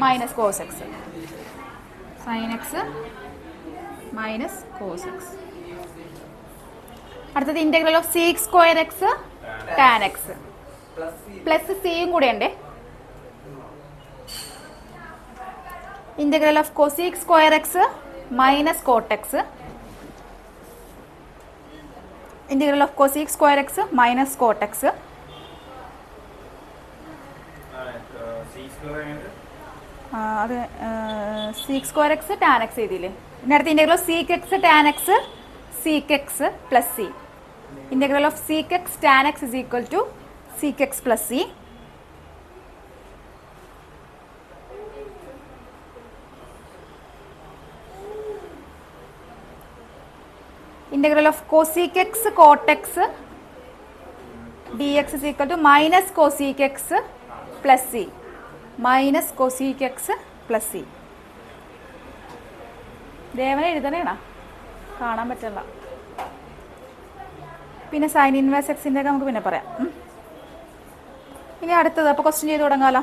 minus cos x. Sin x minus cos x. അടുത്തത് integral of sec square x tan x plus സിയും കൂടെ ഉണ്ട്. Integral of cosec square x minus cot x. Integral of cosec square x minus cot x. അത് sec square x tan x എഴുതിയില്ലേ. പിന്നെ അടുത്ത integral of sec x tan x sec x plus c. Integral of sec x tan x is equal to sec x plus c. Integral of cosec x cot x dx is equal to minus cosec x plus c. Minus cosec x plus c. ദേവനെ എഴുതണേണ കാണാൻ പറ്റില്ല. പിന്നെ sine inverse എക്സിൻ്റെ ഒക്കെ നമുക്ക് പിന്നെ പറയാം. ഇനി അടുത്തത് അപ്പോൾ ക്വസ്റ്റ്യൻ ചെയ്ത് തുടങ്ങാമല്ലോ.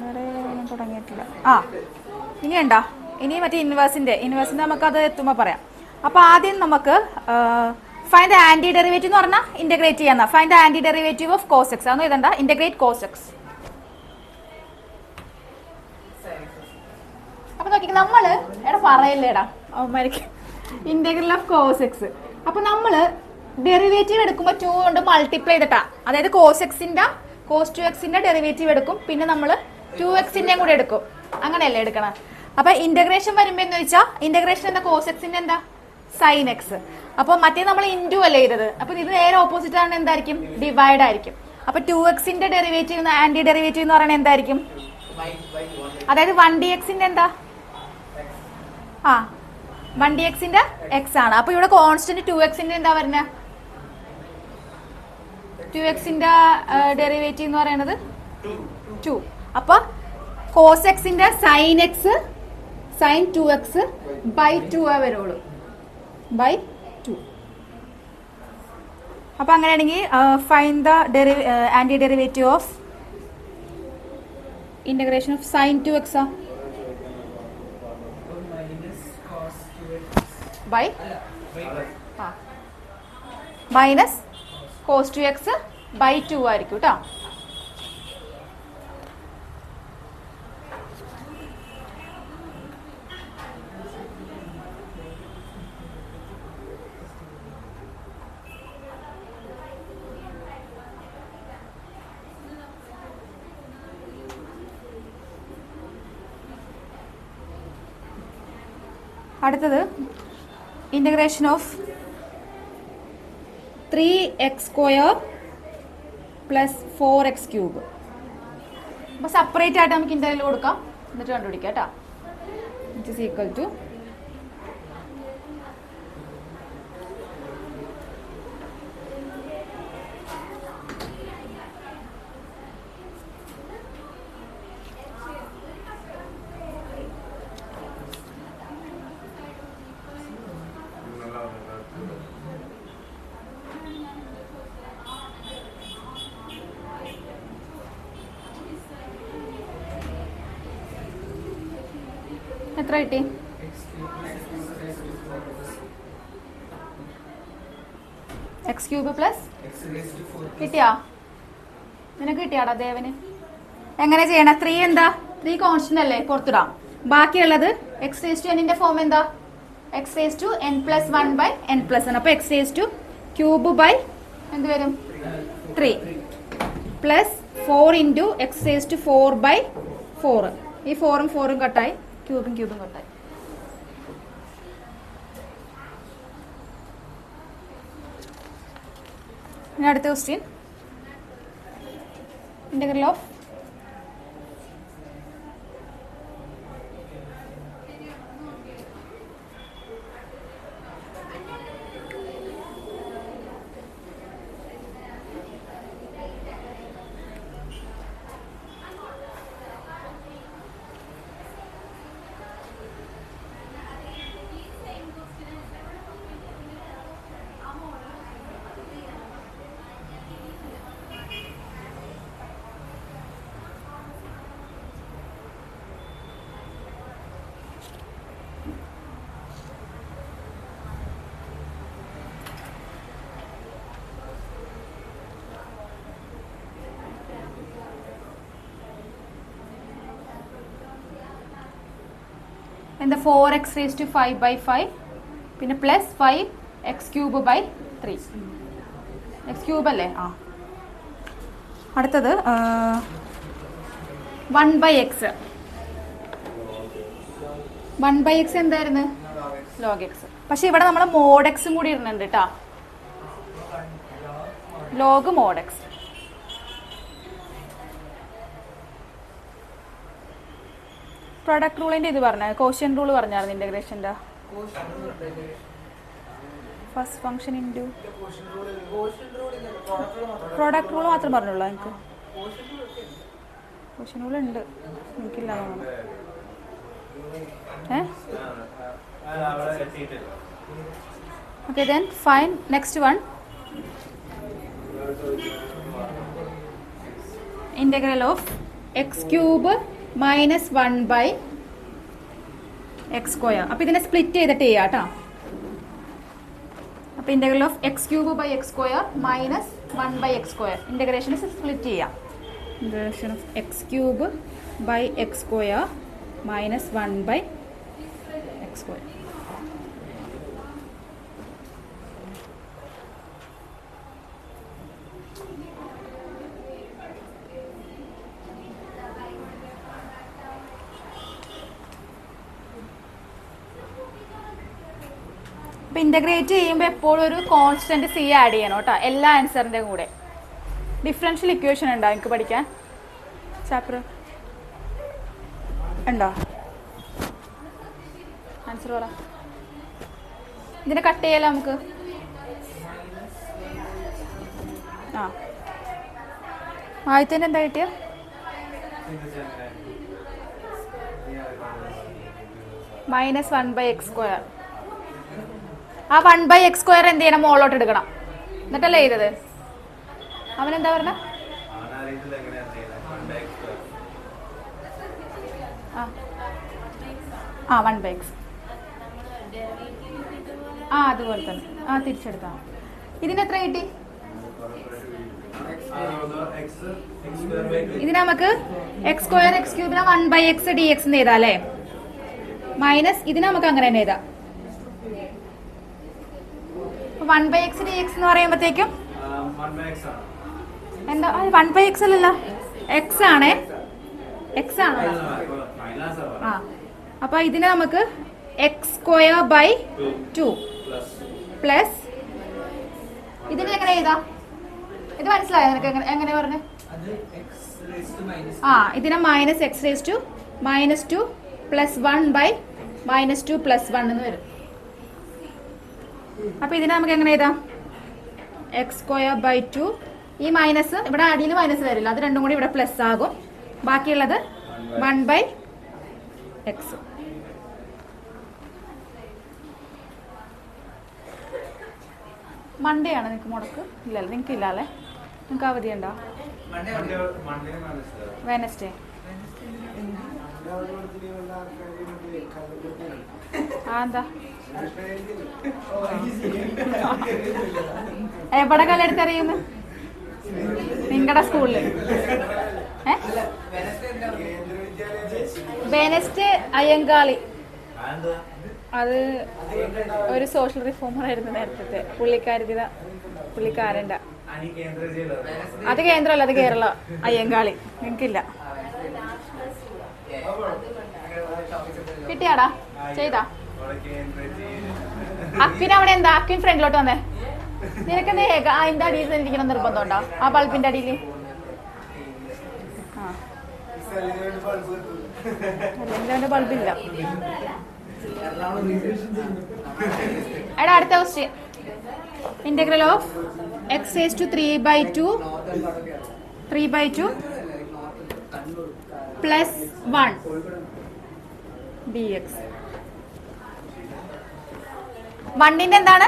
വേറെ തുടങ്ങിയിട്ടില്ല. ഇനി ഉണ്ടോ? ഇനി മറ്റേ ഇൻവേഴ്സിൻ്റെ നമുക്കത് എത്തുമ്പോൾ പറയാം. അപ്പോൾ ആദ്യം നമുക്ക് ഫൈൻഡ് ദ ആൻറ്റി ഡെറിവേറ്റീവ് എന്ന് പറഞ്ഞാൽ ഇൻ്റഗ്രേറ്റ് ചെയ്യാന്ന. Find the anti derivative of cos x അതൊന്നും എഴുതണ്ട. Integrate cos X. അപ്പോൾ നോക്കി നമ്മൾ പറയല്ലേടാ അവന്മാർക്ക് ഇൻ്റഗ്രൽ ഓഫ് കോസ് എക്സ്. അപ്പൊ നമ്മൾ ഡെറിവേറ്റീവ് എടുക്കുമ്പോൾ 2 കൊണ്ട് മൾട്ടിപ്ലൈ ചെയ്തിട്ടാ. അതായത് കോസ് എക്സിന്റെ കോസ് 2x ഡെറിവേറ്റീവ് എടുക്കും. പിന്നെ നമ്മൾ 2x കൂടെ എടുക്കും. അങ്ങനെയല്ലേ എടുക്കണം. അപ്പൊ ഇന്റഗ്രേഷൻ വരുമ്പോ എന്ന് വെച്ചാൽ ഇന്റഗ്രേഷൻ എന്താ? കോസ് എക്സിന്റെ എന്താ? Sine x. അപ്പൊ മറ്റേ നമ്മൾ ഇൻറ്റു അല്ലേ ചെയ്തത്. അപ്പൊ ഇത് നേരെ ഓപ്പോസിറ്റ് ആണ്. എന്തായിരിക്കും? ഡിവൈഡ് ആയിരിക്കും. അപ്പൊ 2x ഡെറിവേറ്റീവ് ആന്റി ഡെറിവേറ്റീവ് എന്ന് പറയുന്നത് എന്തായിരിക്കും? അതായത് 1dx എന്താ? 1dx എക്സ് ആണ്. അപ്പൊ ഇവിടെ കോൺസ്റ്റന്റ് 2x എന്താ വരുന്നത്? 2x ഡെറിവേറ്റീവ് എന്ന് പറയുന്നത് 2. അപ്പൊ കോസ് എക്സിന്റെ sign x sine 2x by 2 വരുള്ളൂ. ബൈ 2. അപ്പൊ അങ്ങനെയാണെങ്കിൽ find the antiderivative of integration of sine 2x by minus cos 2x by 2 ആയിരിക്കും കേട്ടോ. അടുത്തത് integration of 3x square plus 4x cube. അപ്പോൾ സെപ്പറേറ്റ് ആയിട്ട് നമുക്ക് ഇന്റഗ്രൽ കൊടുക്കാം. എന്നിട്ട് കണ്ടുപിടിക്കാം കേട്ടോ. ഇറ്റ് ഈസ് ഈക്വൽ ടു എത്ര കിട്ടി? എക്സ് ക്യൂബ് പ്ലസ് കിട്ടിയാ? നിനക്ക് കിട്ടിയാടാ ദേവന്? എങ്ങനെ ചെയ്യണം? 3 എന്താ? 3 കോൺസ്റ്റന്റ് അല്ലേ, പുറത്തിടാം. ബാക്കിയുള്ളത് എക്സ് റേസ് ടു എന്നിന്റെ ഫോം എന്താ? X raise to n plus 1 by n plus 1. അപ്പൊ x raise to cube by എന്ത് വരും? 3 plus 4 into x raise to 4 by 4. ഈ 4ഉം 4ഉം കട്ടായി. ക്യൂബും കട്ടായി. അടുത്ത ക്വസ്റ്റ്യൻ ഇന്റഗ്രൽ ഓഫ് എന്താ 4x⁵5/5 പിന്നെ പ്ലസ് 5x³/3 x³ അല്ലേ? ആ അടുത്തത് 1/x 1/x എന്തായിരുന്നു? log x. പക്ഷെ ഇവിടെ നമ്മൾ mod x കൂടി ഇടുന്നുണ്ട് കേട്ടോ. log mod x. പ്രൊഡക്റ്റ് റൂളിന്റെ ഇത് പറഞ്ഞ കോഷ്യൻ റൂൾ പറഞ്ഞായിരുന്നു ഇന്റഗ്രേഷന്റെ first function into product rule മാത്രം പറഞ്ഞുള്ളൂ എനിക്ക്. കോഷ്യൻ റൂൾ ഉണ്ട്, എനിക്കില്ല. Okay, then fine. Next one. Integral of x³ minus 1/x². അപ്പോൾ ഇതിനെ സ്പ്ലിറ്റ് ചെയ്തിട്ട് ചെയ്യാം കേട്ടോ. അപ്പോൾ integral of x³/x² minus 1/x². Integration split ചെയ്യാം. Integration of x³/x² minus 1/x². അപ്പോൾ ഇൻ്റഗ്രേറ്റ് ചെയ്യുമ്പോൾ എപ്പോഴും ഒരു കോൺസ്റ്റന്റ് സി ആഡ് ചെയ്യണം കേട്ടോ, എല്ലാ ആൻസറിൻ്റെ കൂടെ. ഡിഫറൻഷ്യൽ ഇക്വേഷൻ ഉണ്ടോ എനിക്ക് പഠിക്കാൻ? ചാപ്റ്റർ ഉണ്ടോ? ആൻസർ പറ. ഇതിനെ കട്ട് ചെയ്യാലോ നമുക്ക്. ആ ആദ്യത്തേന് എന്താ കിട്ടിയ? Minus 1/x². ആ 1/x² എന്ത് ചെയ്യണം? മോളോട്ട് എടുക്കണം. എന്നിട്ടല്ലേ ചെയ്തത്? അവനെന്താ പറഞ്ഞ? ആ 1/x. ആ അതുപോലെ തന്നെ. ആ തിരിച്ചെടുക്കാം. ഇതിനെത്ര കിട്ടി? ഇതിന് നമുക്ക് x² x³ 1/x dx എന്ന് എഴുതാം അല്ലേ? മൈനസ് ഇതിന് നമുക്ക് അങ്ങനെ തന്നെ എഴുതാം. 1/x dx എന്ന് പറയുമ്പോഴത്തേക്കും എന്താ? 1/x അല്ലല്ലോ, x ആണേ. x ആണ്. ആ അപ്പൊ ഇതിനെ നമുക്ക് x²/2 പ്ലസ് ഇതിന് എങ്ങനെ എഴുതാം? ഇത് മനസ്സിലായോ നിനക്ക്? എങ്ങനെ പറഞ്ഞു? ആ ഇതിനെ -x⁻² -2 പ്ലസ് 1/-2 പ്ലസ് 1 എന്ന് വരും. അപ്പൊ ഇതിനെ നമുക്ക് എങ്ങനെ എഴുതാം? x²/2. ഈ മൈനസ് ഇവിടെ അടിയിൽ മൈനസ് വരില്ല, അത് രണ്ടും കൂടി ഇവിടെ പ്ലസ് ആകും. ബാക്കിയുള്ളത് 1/x. മൺഡേ ആണ് നിങ്ങൾക്ക് മുടക്ക്? ഇല്ലല്ലോ, നിങ്ങൾക്ക് ഇല്ല അല്ലേ? നിങ്ങൾക്ക് അവധി ഉണ്ടോ? വെനസ്ഡേ. ആ എന്താ? എവിടെ കല്ലെടുത്തറിയുന്നു? നിങ്ങളുടെ സ്കൂളില് വെനസ്ഡേ അയ്യങ്കാളി. അത് ഒരു സോഷ്യൽ റിഫോമർ ആയിരുന്നു നേരത്തെ. പുള്ളിക്കാരൻ്റെ അത് കേന്ദ്രമല്ല, അത് കേരള. അയ്യങ്കാളി നിങ്ങൾക്കില്ല. കിട്ടിയാടാ? ചെയ്താ? അക്വിൻ അവിടെ എന്താ? അക്വിൻ ഫ്രണ്ടിലോട്ട് വന്നേ. നിനക്കെന്താ അതിന്റെ അടിയിൽ തന്നെ ഇരിക്കണം നിർബന്ധം ഉണ്ടോ? ആ ബൾബിന്റെ അടിയിൽ? ആ അല്ലെങ്കിൽ ബൾബില്ല. എടാ അടുത്ത question. Integral of x⁵3/2 plus 1 dx. വണ്ണിന്റെ എന്താണ്?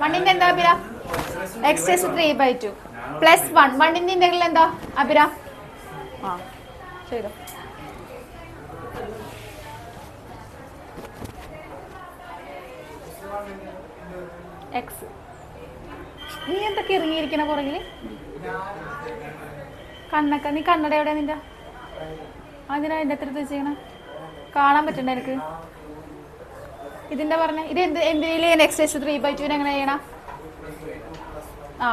വണ്ണിന്റെ എന്താ അഭിര? x⁵3/2 plus 1. വണ്ണിന്റെ ഇന്റഗ്രൽ എന്താ അഭിര? ആ ചെയ്തോ. x. നീ എന്തൊക്കെ ഇറങ്ങിയിരിക്കണ പുറകില്? നീ കണ്ണട എവിടെ നിന്റെ? അതിനാ എന്റെ അടുത്ത് വെച്ചേക്കണ കാണാൻ പറ്റണ്ട എനിക്ക്. ഇതിന്റെ പറഞ്ഞ ഇത് എന്തിനേലും x⁴ 3/2 എങ്ങനെ ചെയ്യണം? ആ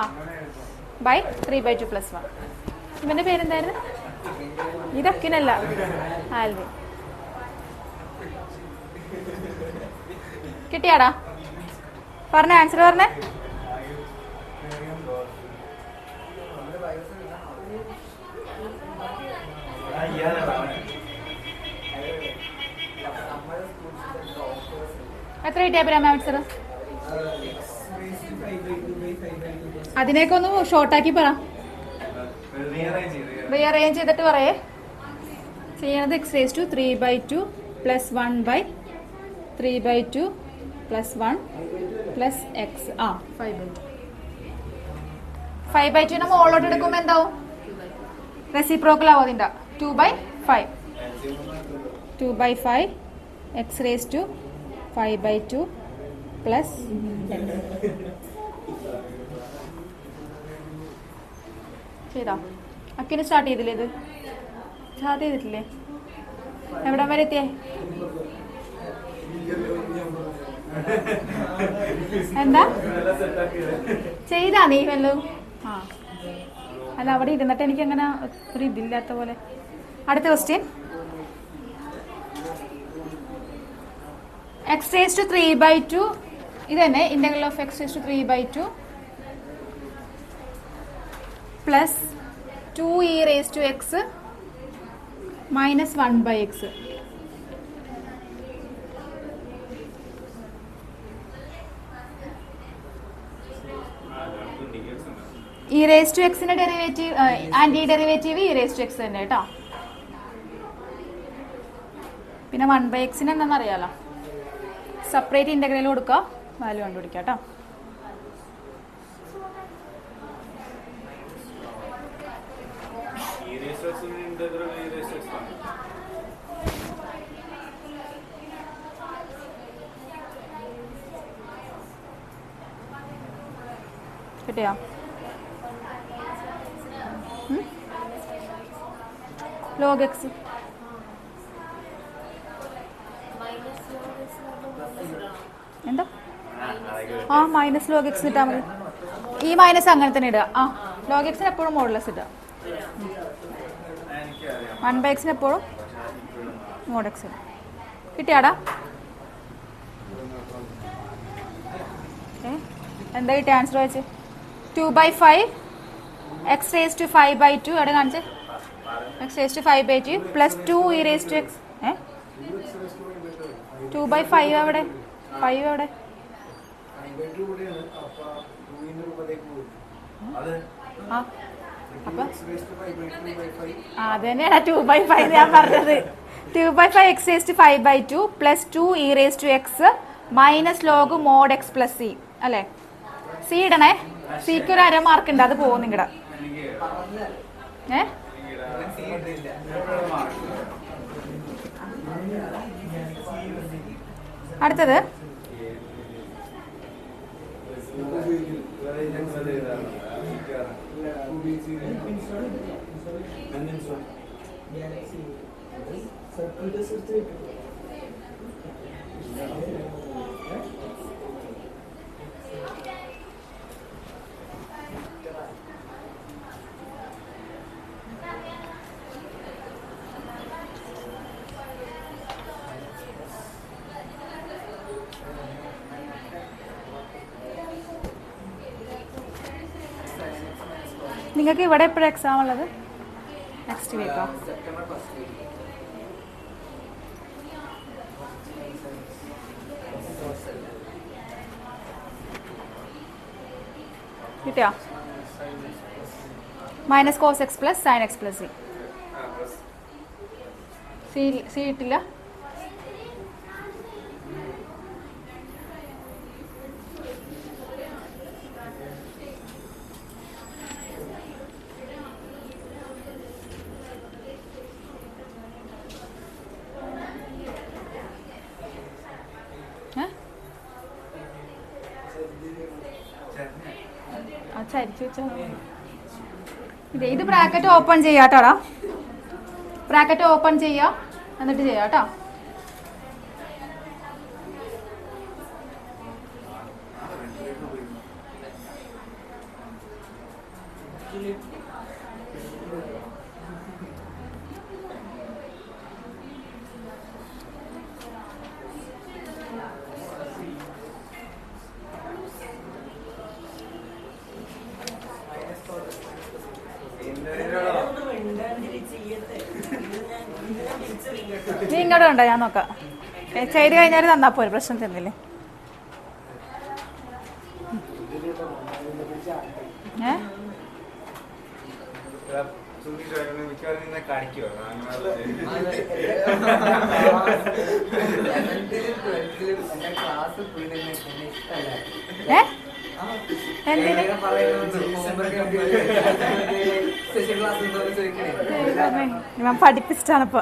ബൈ 3/2 + 1. ഇവന്റെ പേരെന്തായിരുന്നു? ഇതൊക്കെയല്ല ആൽവിൻ. കിട്ടിയാടാ? പറഞ്ഞ ആൻസർ പറഞ്ഞേ. എത്ര കിട്ടിയ ആൻസർ? അതിനേക്ക് ഒന്ന് ഷോർട്ടാക്കി പറ. റീഅറേഞ്ച് ചെയ്തിട്ട് പറയേ. ചെയ്യണത് x⁴ 3/2 + 1/3/2 + 1 + x. 5/2 മോളോട്ട് എടുക്കുമ്പോ എന്താവും? റെസിപ്രോക്കൽ ആവും അതിന്റെ. 2/5 2/5 x⁴ 5/2 + ചെയ്താ അക്കിന് സ്റ്റാർട്ട് ചെയ്തില്ലേ? ഇത് സ്റ്റാർട്ട് ചെയ്തിട്ടില്ലേ? എവിടം വരെ എത്തിയേ? എന്താ ചെയ്താ നീ വല്ലോ? ആ അല്ല അവിടെ ഇരുന്നിട്ട് എനിക്ക് അങ്ങനെ ഒരു ഇതില്ലാത്ത പോലെ. അടുത്ത ക്വസ്റ്റ്യൻ. x⁴ 3/2 ഇത് തന്നെ. Integral of x⁴ 3/2 + 2e⁻x - 1/x. e⁻x derivative antiderivative e⁻x തന്നെ കേട്ടോ. പിന്നെ 1/x എന്താണെന്ന് അറിയാലോ. സെപ്പറേറ്റ് ഇന്റഗ്രൽ കൊടുക്കുക, വാല്യൂ കണ്ടുപിടിക്കാം കേട്ടോ. കിട്ടിയോ? log x എന്താ? ആ -log x ഇട്ടാൽ മതി. ഈ മൈനസ് അങ്ങനെ തന്നെ ഇടുക. log x എപ്പോഴും മോഡുലസ് ഇടുക. 1/x എപ്പോഴും mod x ഇടുക. കിട്ടിയാടാ? എന്താ കിട്ടിയ ആൻസർ വെച്ച്? 2/5 x⁻ 5/2 എവിടെ കാണിച്ചേ? x⁻ 5/2 + 2e⁻x. 2/5 എവിടെ? 5 എവിടെ? അപ്പൊ അത് തന്നെയാണ് 2/5 ഞാൻ പറഞ്ഞത്. 2/5 x⁻ 5/2 + 2e⁻x - log mod x + c അല്ലേ? സി ഇടണേ. സിക്ക് ഒരു 1/2 മാർക്ക് ഉണ്ട്, അത് പോകും നിങ്ങടെ. അടുത്തത് നിങ്ങൾക്ക് ഇവിടെ എപ്പോഴും എക്സാം ഉള്ളത്? നെക്സ്റ്റ് വീക്കോ? കിട്ടിയോ? -cos x + sin x + c. C കിട്ടില്ല? ഇത് ബ്രാക്കറ്റ് ഓപ്പൺ ചെയ്യാട്ടാടാ. ബ്രാക്കറ്റ് ഓപ്പൺ ചെയ്യാ, എന്നിട്ട് ചെയ്യാട്ടോ. നീ ഇങ്ങോട്ട് കണ്ടോ, ഞാൻ നോക്കാം. ചെയ്ത് കഴിഞ്ഞാൽ തന്നാ പോരെ, പ്രശ്നം തന്നില്ലേ. ഞാൻ പഠിപ്പിച്ചിട്ടാണ് ഇപ്പൊ.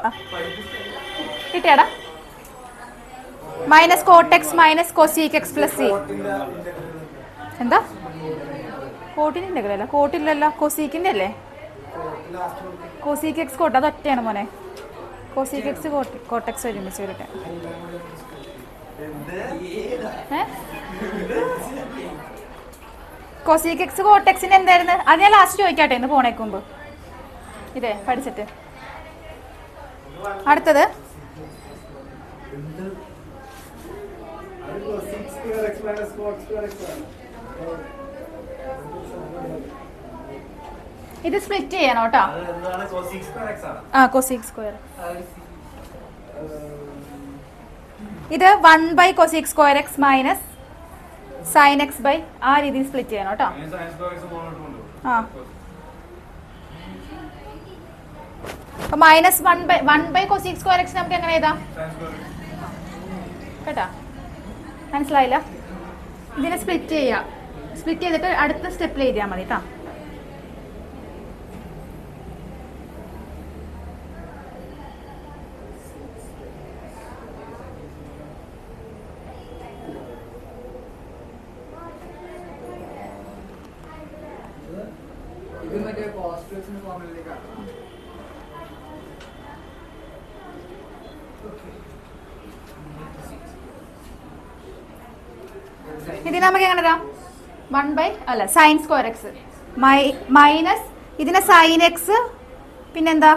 കിട്ടിയാടാ? Minus cot x minus cosec x plus c. എന്താ കോട്ടിന്റെ അല്ല? കോട്ടില്ലല്ലോ, കൊസീക്കിന്റെ അല്ലേ? കോസീക് എക്സ് കോട്ട് അത് ഒറ്റയാണ് മോനെ. കോസീക് എക്സ് കോട്ടെക്സ് ഒരുമിച്ച് വരട്ടെ. കോസീക് എക്സ് കോട്ടെക്സിന് എന്തായിരുന്നു? അത് ഞാൻ ലാസ്റ്റ് ചോദിക്കാട്ടെ ഇന്ന് പോണേക്ക് മുമ്പ്. ഇതേ പഠിച്ചിട്ട് അടുത്തത് ഇത് സ്പ്ലിറ്റ് ചെയ്യണം കേട്ടോ. കൊസീക് സ്ക്വയർ ഇത് 1 cosec square x minus sine x by ആ രീതിയിൽ സ്പ്ലിറ്റ് ചെയ്യണം കേട്ടോ. മൈനസ് 1 കൊസീക് സ്ക്വയർ എക്സ് നമുക്ക് എങ്ങനെ എഴുതാം കേട്ടാ? മനസ്സിലായില്ല? ഇതിനെ സ്പ്ലിറ്റ് ചെയ്യാം. സ്പ്ലിറ്റ് ചെയ്തിട്ട് അടുത്ത സ്റ്റെപ്പിൽ എഴുതിയാൽ മതി കേട്ടോ. ഇതിന് നമുക്ക് എങ്ങനെ ഇടാം? 1 സൈൻ സ്ക്വയർ എക്സ് മൈനസ് ഇതിനെ സൈൻ എക്സ് പിന്നെന്താ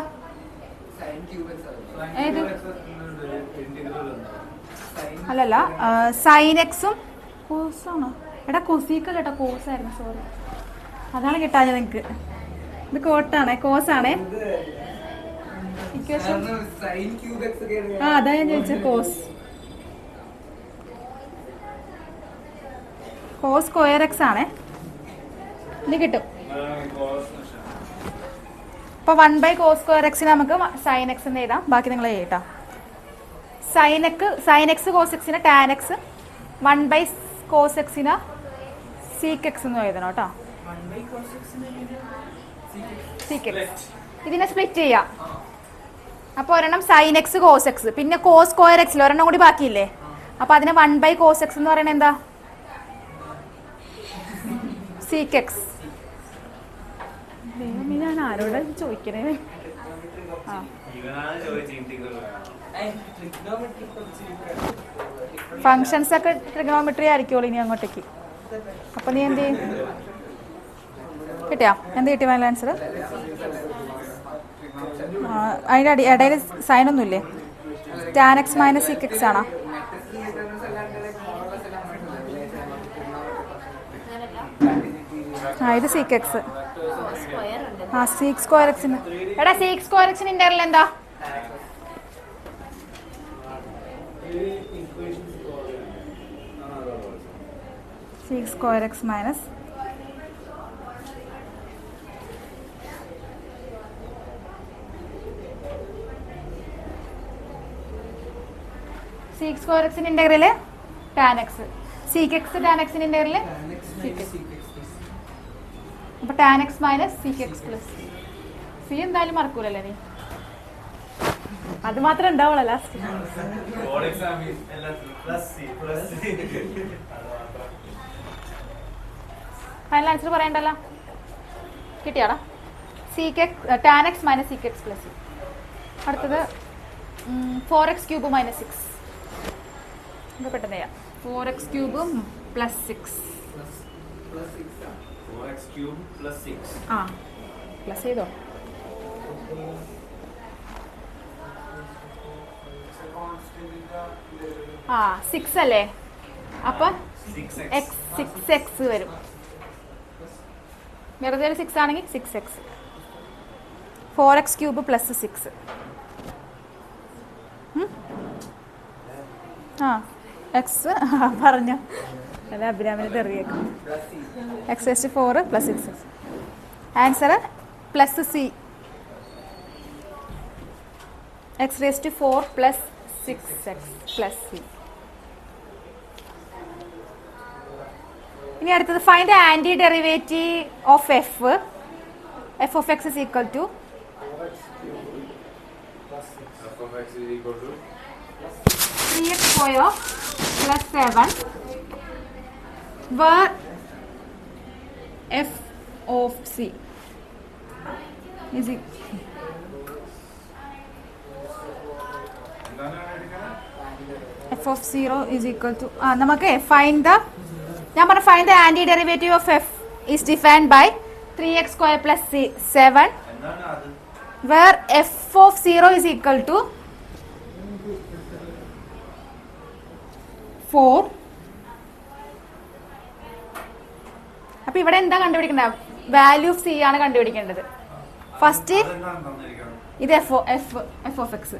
അല്ലല്ല സൈൻ എക്സും കോസാണോ? എടാ കൊസീക്കല്ല കേട്ടോ, കോസായിരുന്നു, സോറി. അതാണ് കിട്ടാഞ്ഞത് നിങ്ങക്ക്. ഇത് കോട്ടാണേ, കോസാണേ. അതാ ഞാൻ ചോദിച്ചത്. കോസ് സ്ക്വയർ എക്സ് ആണേ. ഇത് കിട്ടും. അപ്പൊ 1 കോസ് സ്ക്വയർ എക്സിന് നമുക്ക് സൈൻ എക്സ് എന്ന് എഴുതാം. ബാക്കി നിങ്ങൾ എഴുതാ. സൈൻ എക്സ് കോസ് എക്സിന് ടാൻ എക്സ്, 1 കോസ് എക്സിന് സീക്ക് എക്സ് എന്ന് എഴുതണം കേട്ടോ. ഇതിനെ സ്പ്ലിറ്റ് ചെയ്യാം. അപ്പൊ ഒരെണ്ണം സൈൻ എക്സ് കോസ് എക്സ്, പിന്നെ കോസ് സ്ക്വയർ എക്സിൽ ഒരെണ്ണം കൂടി ബാക്കിയില്ലേ? അപ്പൊ അതിന് 1 കോസ് എക്സ് എന്ന് പറയുന്നത് എന്താ? Seek X. ഞാൻ ആരോട് ചോദിക്കണേ? ഫങ്ഷൻസ് ഒക്കെ ട്രിഗണോമെട്രി ആയിരിക്കുമല്ലോ ഇനി അങ്ങോട്ടേക്ക്. അപ്പൊ നീ എന്ത് ചെയ്യും? കിട്ടിയാ? എന്ത് കിട്ടി ഫൈനൽ ആൻസർ? അതിന്റെ ഇടയിൽ സൈൻ ഒന്നുമില്ലേ? Tan x minus sec x ആണോ? ഇത് സീക്ക് എക്സ്. സീക്ക് സ്ക്വയർ എക്സിന് എടാ സീക്ക് സ്ക്വയർ എക്സിന് ഇന്റർവൽ എന്താ? Sec square x minus sec square എക്സിന് integral tan x, sec x tan എക്സിന് ഇന്റഗ്രൽ സീക്ക് എക്സ്. അപ്പൊ tan x minus sec x plus c എന്തായാലും മറക്കൂലല്ലേ നീ? അത് മാത്രം ഉണ്ടാവുള്ളൂ ലാസ്റ്റ്. ഫൈനൽ ആൻസർ പറയണ്ടല്ലോ. കിട്ടിയാടാ? Sec x tan x minus sec x plus. അടുത്തത് 4x³ മൈനസ് 6. ഇത് പെട്ടെന്ന് ചെയ്യാം. 4x³ plus 6. ആ പ്ലസ് ചെയ്തോ? ആ 6 അല്ലേ? അപ്പൊ 6x വരും. വെറുതെ 6 ആണെങ്കിൽ 6x. 4x³ plus 6. ആ എക്സ് പറഞ്ഞു അല്ല അഭിരാമിനെ തെറിയേക്കും. x⁴ plus 6. Answer plus C. x⁴ plus 6x plus C. ഇനി അടുത്തത് find the antiderivative of f. F of x is equal to 3x² plus 7 where f of c is f of 0 is equal to നമുക്ക് find the ഞാൻ പറഞ്ഞ find the anti derivative of f is defined by 3x² plus 7 where f of 0 is equal to 4. അപ്പൊ ഇവിടെ എന്താ കണ്ടുപിടിക്കേണ്ടത്? Value of C ആണ് കണ്ടുപിടിക്കേണ്ടത്. First ഇത് എഫ് ഓഫ് എക്സ്.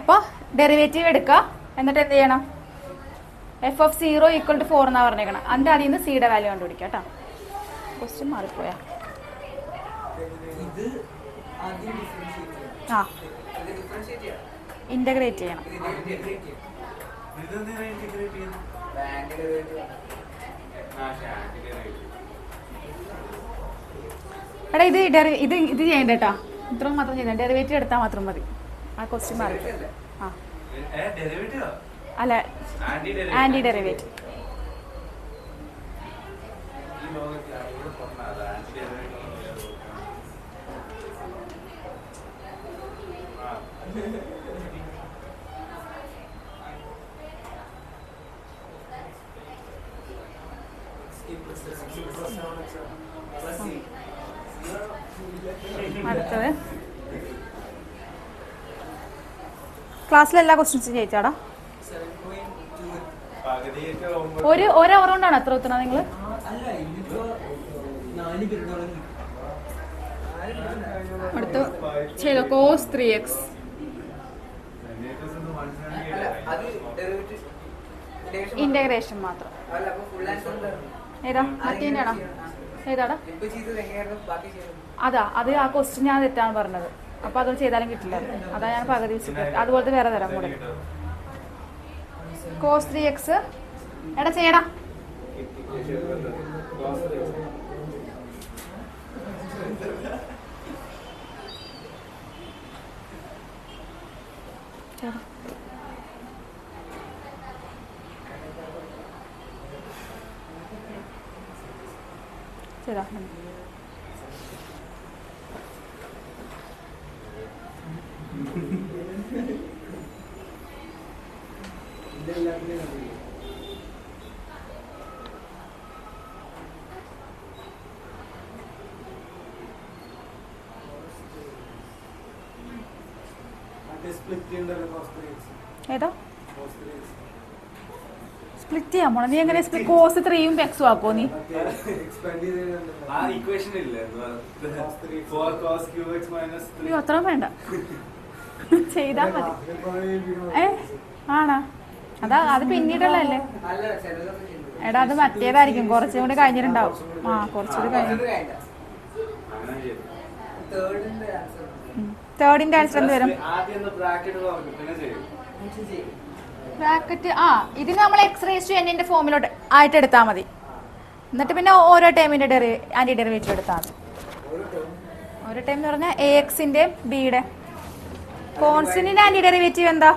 അപ്പൊ ഡെറിവേറ്റീവ് എടുക്കുക, എന്നിട്ട് എന്ത് ചെയ്യണം? എഫ് ഓഫ് 0 ഈക്വൽ ടു 4 എന്നാ പറഞ്ഞേക്കണം. അതിന്റെ അതിൽ നിന്ന് സിയുടെ വാല്യൂ കണ്ടുപിടിക്കുക കേട്ടോ. ക്വസ്റ്റ്യൻ മാറിപ്പോയാ? ആ ഇന്റഗ്രേറ്റ് ചെയ്യണം. എടാ ഇത് ഇത് ചെയ്യണ്ട കേട്ടോ. ഇത്ര മാത്രം ചെയ്യണ്ട, ഡെറിവേറ്റീവ് എടുത്താൽ മാത്രം മതി. ആ ക്വസ്റ്റ്യൻ മാറി. ആ അല്ല ആന്റി ഡെറിവേറ്റീവ്. അടുത്തത് ക്ലാസ്സിൽ എല്ലാ ക്വസ്റ്റ്യൻസും ചോദിച്ചാടാ. ഒരു അവർ കൊണ്ടാണ് എത്ര ഉത്തരം നിങ്ങൾ? അടുത്ത് ചെയ്തോ കോസ് 3x. ഇന്റഗ്രേഷൻ മാത്രം. ഏതാ മറ്റേന്റെ ആണോ? ഏതാടാ? അതാ അത് ആ ക്വസ്റ്റ്യൻ ഞാൻ തെറ്റാണ് പറഞ്ഞത്. അപ്പൊ അത് ചെയ്താലും കിട്ടില്ല. അതാ ഞാൻ പകുതി വെച്ചിട്ട് അതുപോലത്തെ വേറെ തരാം കൂടെ. കോസ് 3x എടാ ചെയ്യടാ. ചെയ്താ ഏതാ സ്പ്ലിറ്റ് ചെയ്യാൻ പോണ? നീ എങ്ങനെ കോസ് 3ഉം എക്സും ആക്കോ? നീ അത്ര വേണ്ട, ചെയ്താ മതി. ആണാ? അതാ അത് പിന്നീടുള്ളതല്ലേ. എടാ അത് മറ്റേതായിരിക്കും, കുറച്ചും കൂടി കഴിഞ്ഞിട്ടുണ്ടാവും. ആ കുറച്ചുകൂടി കഴിഞ്ഞു. തേർഡിന്റെ ആൻസർ എന്ത് വരും? ബ്രാക്കറ്റ്. ഇതിന് നമ്മൾ x⁻n ഫോമിലോട്ട് ആയിട്ട് എടുത്താൽ മതി. എന്നിട്ട് പിന്നെ ഓരോ ടൈമിന്റെ ആന്റി ഡെറിവേറ്റീവ് എടുത്താൽ മതി. ഓരോ ടൈം എന്ന് പറഞ്ഞാൽ ax-ന്റെ bയുടെ കോൺസ്റ്റന്റിന്റെ ആന്റി ഡെറിവേറ്റീവ് എന്താ?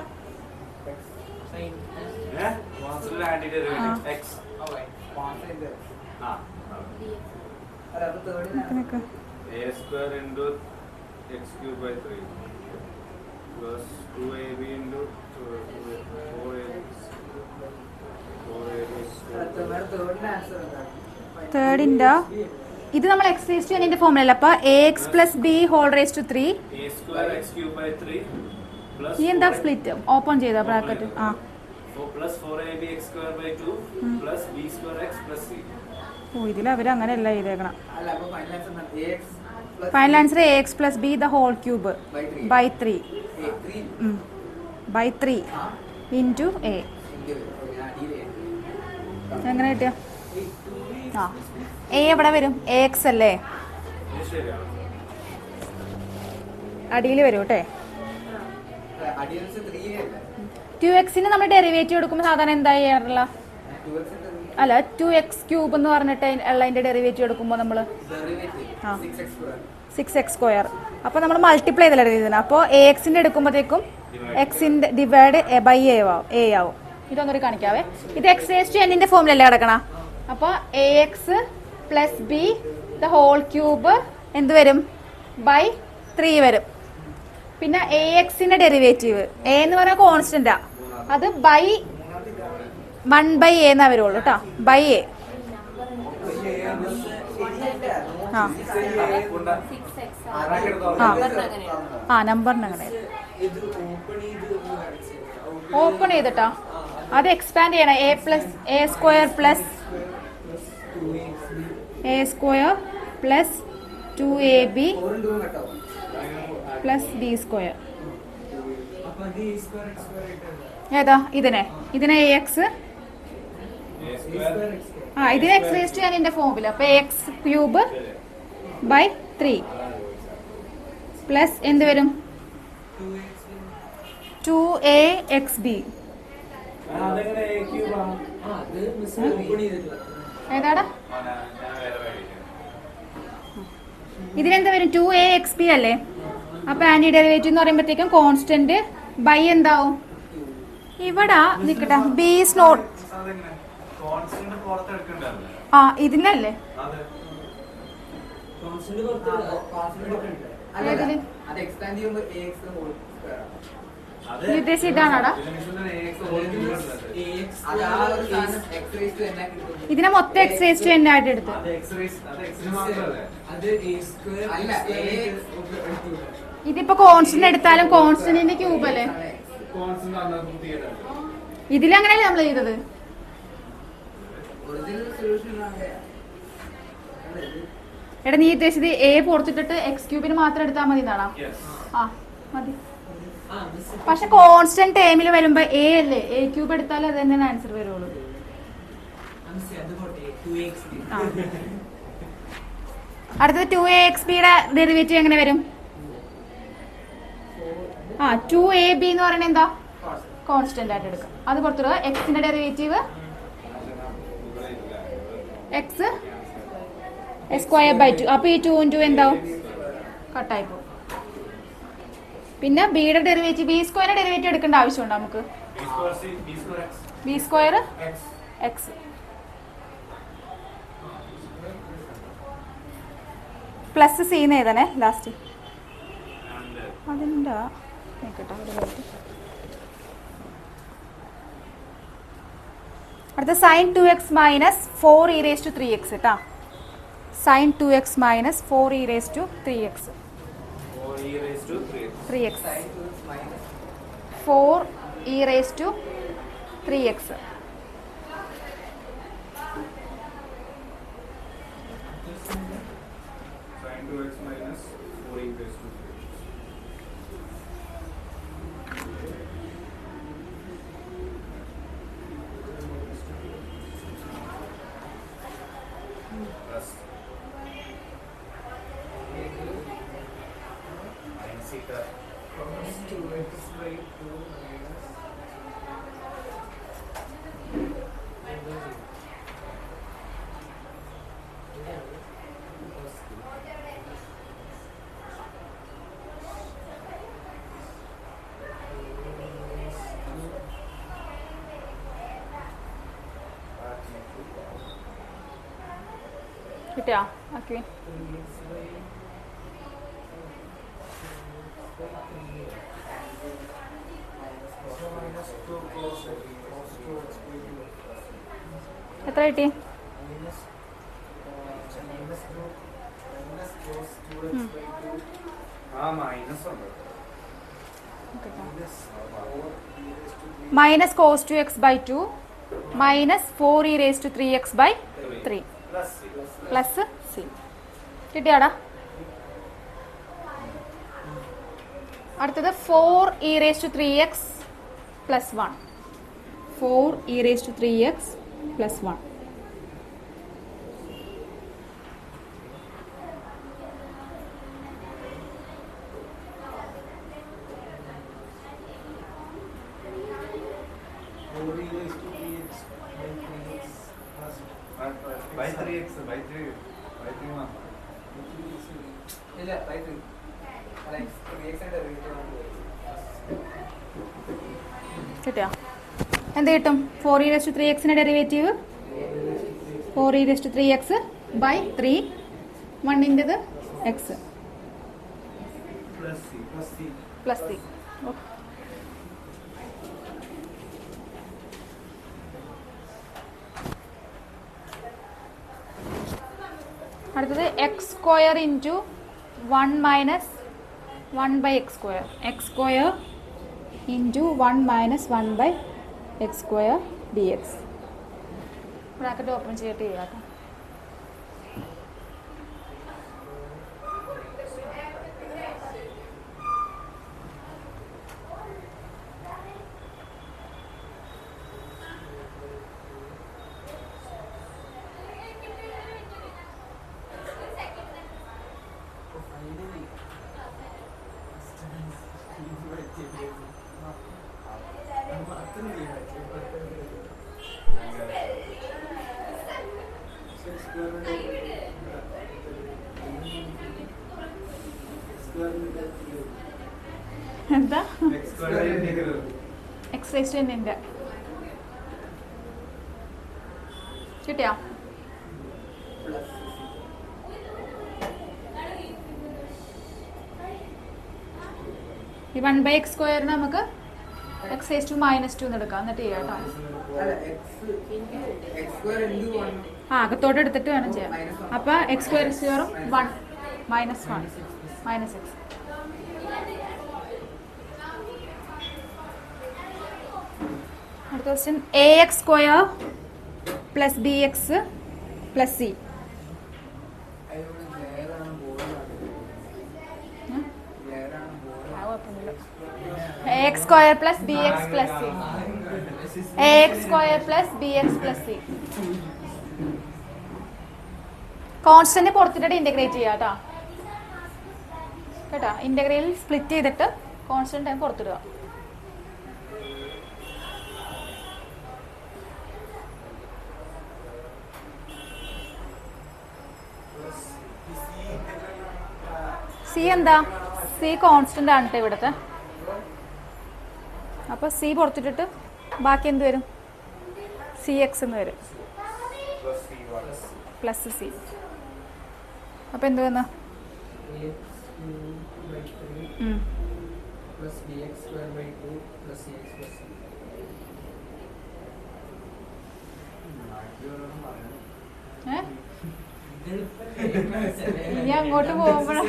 x⁻3 plus 2ab into 4ab. തേർഡിന്റെ ഇത് നമ്മൾ x⁻n ഫോമിലല്ല. അപ്പൊ ax plus b whole raised to 3 ഈ എന്താ സ്പ്ലിറ്റ് ഓപ്പൺ ചെയ്ത ബ്രാക്കറ്റ്. ഓ ഇതിൽ അവര് അങ്ങനെയല്ല ചെയ്തേക്കണം. Final answer a x plus b the whole cube by 3 by 3 into a. എങ്ങനെ കിട്ടിയ? ആ എ എവിടെ വരും? എ എക്സ് അല്ലേ, അടിയിൽ വരും കേട്ടെ. 2x നമ്മൾ ഡെറിവേറ്റീവ് എടുക്കുമ്പോൾ സാധാരണ എന്താ ചെയ്യാറുള്ള? അല്ല 2x ക്യൂബ് എന്ന് പറഞ്ഞിട്ട് ഉള്ളതിന്റെ ഡെറിവേറ്റീവ് എടുക്കുമ്പോൾ നമ്മൾ 6x². അപ്പോൾ നമ്മൾ മൾട്ടിപ്ലൈ ചെയ്തല്ല എഴുതുന്നത്. അപ്പോൾ എ എക്സിന്റെ എടുക്കുമ്പോഴത്തേക്കും എക്സിന്റെ ഡിവൈഡ് ബൈ എ ആവും. ഇതൊന്നൊരു കാണിക്കാവേ. ഇത് എക്സ് റേസ് ടു എന്നിന്റെ ഫോമിലല്ലേ കിടക്കണ. അപ്പോൾ a x plus b the whole cube എന്ത് വരും? ബൈ 3 വരും. പിന്നെ എ എക്സിന്റെ ഡെറിവേറ്റീവ് എ എന്ന് പറഞ്ഞാൽ കോൺസ്റ്റന്റാ, അത് ബൈ 1/a എന്നാ വരുള്ളൂ കേട്ടോ, ബൈ എ. ആ നമ്പറിന് അങ്ങനെ ഓപ്പൺ ചെയ്തിട്ടാ അത് എക്സ്പാൻഡ് ചെയ്യണം. A plus A square plus A square plus 2ab plus B square. ഏതാ? ഇതിനെ എ എക്സ്, ഇതിനെ എക്സ് റേസ് ടു എന്റെ ഫോമിൽ. അപ്പൊ എക്സ് ക്യൂബ് ബൈ 3 പ്ലസ് എന്ത് വരും? 2axb. ഏതാടാ? ഇതിനെന്താ വരും? 2axb അല്ലേ. അപ്പൊ ആന്റി ഡെറിവേറ്റീവ് എന്ന് പറയുമ്പോഴത്തേക്കും കോൺസ്റ്റന്റ് ബൈ എന്താവും? ഇവിടെ നിക്കട്ടെ, ബി ഈസ് നോട്ട്. ആ ഇതിനല്ലേ ഉദ്ദേശിച്ച ഇതാണോടാ? ഇതിനെ മൊത്തം എക്സ് റേസ് ടു എൻ ആയിട്ട് എടുത്ത്. ഇതിപ്പോ കോൺസ്റ്റന്റ് എടുത്താലും കോൺസ്റ്റന്റിന്റെ ക്യൂബ് അല്ലേ. ഇതിലങ്ങനെയല്ലേ നമ്മൾ ചെയ്തത്? എടാ നീ ഉദ്ദേശിച്ചത് എ പുറത്തിട്ടിട്ട് എക്സ് ക്യൂബിന് മാത്രം എടുത്താൽ മതി എന്നാണോ? ആ മതി. പക്ഷെ കോൺസ്റ്റന്റ് ടേമിൽ വരുമ്പോ എ അല്ലേ, എ ക്യൂബ് എടുത്താലേ അത് തന്നെ ആൻസർ വരുള്ളൂ. അടുത്തത് 2axbയുടെ ഡെറിവേറ്റീവ് എങ്ങനെ വരും? 2ab എന്ന് പറയുന്നത് എന്താ? കോൺസ്റ്റന്റ് ആയിട്ട് എടുക്കാം. അത് പുറത്തുള്ള എക്സിന്റെ ഡെറിവേറ്റീവ് എക്സ് സ്ക്വയർ ബൈ 2. അപ്പൊ ഈ 2 × 2 എന്താവും? കട്ടായി പോകും. പിന്നെ ബിയുടെ ഡെറിവേറ്റീവ് ബി സ്ക്വയറിന്റെ ഡെറിവേറ്റീവ് എടുക്കേണ്ട ആവശ്യമുണ്ടോ നമുക്ക്? ബി സ്ക്വയർ എക്സ് പ്ലസ് സീന്ന് എഴുതണേ ലാസ്റ്റ്. അതിൻ്റെ അടുത്ത sin 2x minus 4e raised to 3x കേട്ടാ. sin 2x minus 4e raised to 3x. 3x 4e raised to 3x. sin 2x minus 4e raised to 3x. Plus minus 2x by 2 കിട്ടിയാ? Okay. എത്ര കിട്ടി? Minus cos 2x by 2 minus 4e raised to 3x by 3 plus c. കിട്ടിയാടാ? അടുത്തത് 4e3x plus 1. 4e3x plus 1. by 3x by 3 മാ ഇല്ല right കിട്ടിയോ? എന്ത് കിട്ടും? 4e3xന്റെ derivative 4e3x by 3 1 x plus c. അടുത്തത് x square into 1 minus 1 by x square. X square into 1 minus 1 by x square d x. Bracket open ചെയ്തിട്ട് ചെയ്യാം. എന്താ എക്സ് റേസ് ടു n കിട്ടിയോ? ഈ 1 ബൈ എക്സ് സ്ക്വയറിന് നമുക്ക് എക്സ് റേസ് ടു -2 എന്ന് എടുക്കാം. എന്നിട്ട് ചെയ്യാം കേട്ടോ. അകത്തോട്ട് എടുത്തിട്ട് വേണം ചെയ്യാം. അപ്പൊ എക്സ് സ്ക്വയർ സ്ക്വയറും 1 മൈനസ് 1 മൈനസ് എക്സ്. അടുത്ത question A X square plus B X plus C. ax square plus bx plus c. ax square plus bx plus c. Constant പുറത്തിട്ട് ഇന്റഗ്രേറ്റ് ചെയ്യാം കേട്ടോ. കേട്ടോ, ഇന്റഗ്രേൽ സ്പ്ലിറ്റ് ചെയ്തിട്ട് കോൺസ്റ്റന്റ് ടൈം പുറത്തിടുക. C എന്താ? C constant ആണ് കേട്ടോ ഇവിടുത്തെ. അപ്പോൾ സി പുറത്തിട്ടിട്ട് ബാക്കി എന്ത് വരും? സി എക്സ് എന്ന് വരും പ്ലസ് സി. അപ്പോൾ എന്ത് വന്നു? ഇനി അങ്ങോട്ട് പോകുമ്പോഴ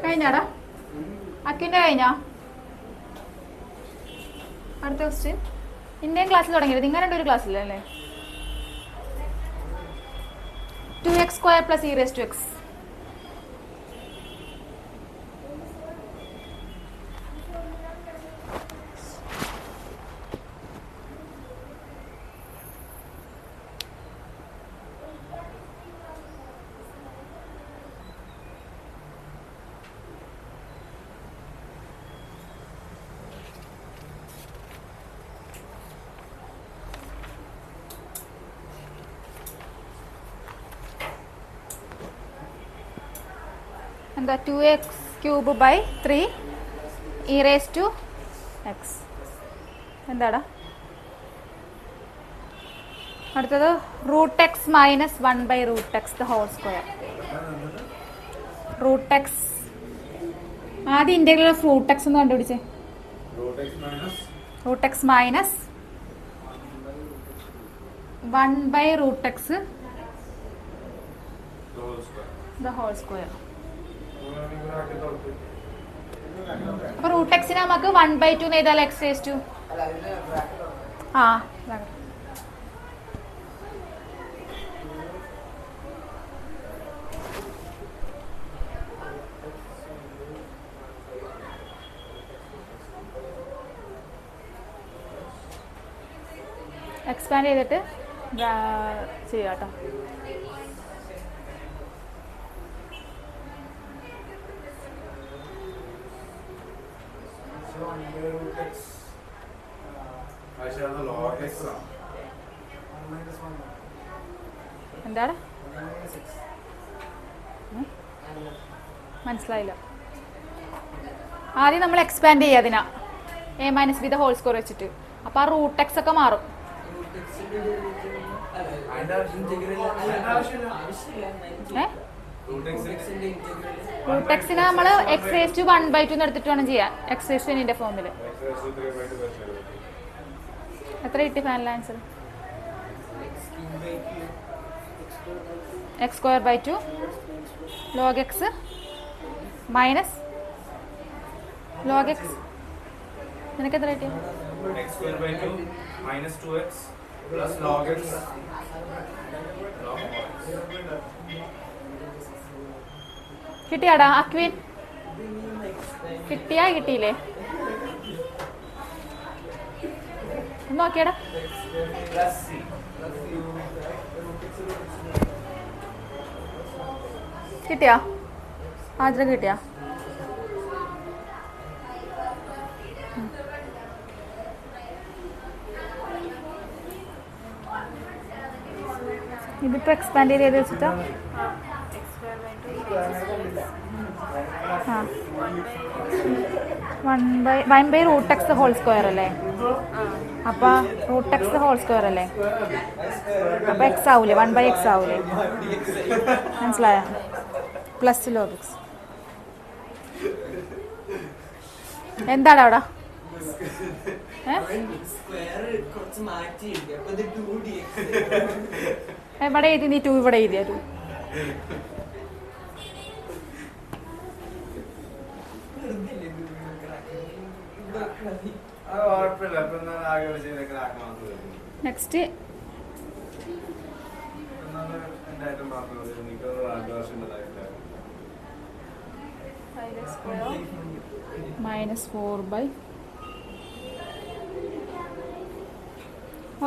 കഴിഞ്ഞാടാ അക്കിൻ്റെ കഴിഞ്ഞാ? അടുത്ത ക്വസ്റ്റ്യൻ ഇന്ത്യൻ ക്ലാസ്സിൽ തുടങ്ങിയത്. നിങ്ങൾ രണ്ടൊരു ക്ലാസ്സിലല്ലേ? 2x square plus e raise to x. എന്താ? 2x cube by 3 e raise to x. എന്താടാ? അടുത്തത് root x minus 1 by root x the whole square. Root x ആദ്യം ഇന്റഗ്രൽ ഓഫ് റൂട്ട് എക്സ് എന്ന് കണ്ടുപിടിച്ചേ. Root x minus 1 by root x the whole square. അപ്പൊ root എക്സിന് നമുക്ക് 1/2 എഴുതാലോ. X raise to ആ എക്സ്പാൻഡ് ചെയ്തിട്ട് ചെയ്യാം കേട്ടോ. പക്ഷേ അത് log x ആണ്. എന്താണ് മനസ്സിലായില്ല. ആദ്യം നമ്മൾ എക്സ്പാൻഡ് ചെയ്യുക അതിനാ a minus b the whole square വെച്ചിട്ട്. അപ്പോൾ ആ റൂട്ട് എക്സ് ഒക്കെ മാറും. അതിന്റെ ആവശ്യമില്ല. റൂട്ട് എക്സിനെ നമ്മൾ എക്സ് റേസ് ടു 1/2 എടുത്തിട്ട് വേണം ചെയ്യാൻ. എക്സ് റേസ് ടു എന്നിന്റെ ഫോമിൽ എത്ര കിട്ടി final answer? X square by 2 log x minus log x. നിനക്ക് എത്ര കിട്ടിയ? x square by 2 minus 2x plus log x. കിട്ടിയാടാ അക്വിൻ? കിട്ടിയാ കിട്ടിയില്ലേ? നോക്കിയടാ. Plus c. കിട്ടിയാ? ആദ്യം കിട്ടിയാ? ഇതിപ്പോ എക്സ്പാൻഡ് ചെയ്ത് വെച്ചിട്ടാ one by root x whole square അല്ലേ? അപ്പൊ റൂട്ട് എക്സ് ഹോൾ സ്ക്വയർ അല്ലേ? അപ്പൊ എക്സ് ആവൂലേ? 1/x ആവൂലേ? മനസ്സിലായ? Plus log X. എന്താണ് അവിടെ? ഇവിടെ എഴുതി നീ 2 ഇവിടെ എഴുതിയ 2. നെക്സ്റ്റ് -4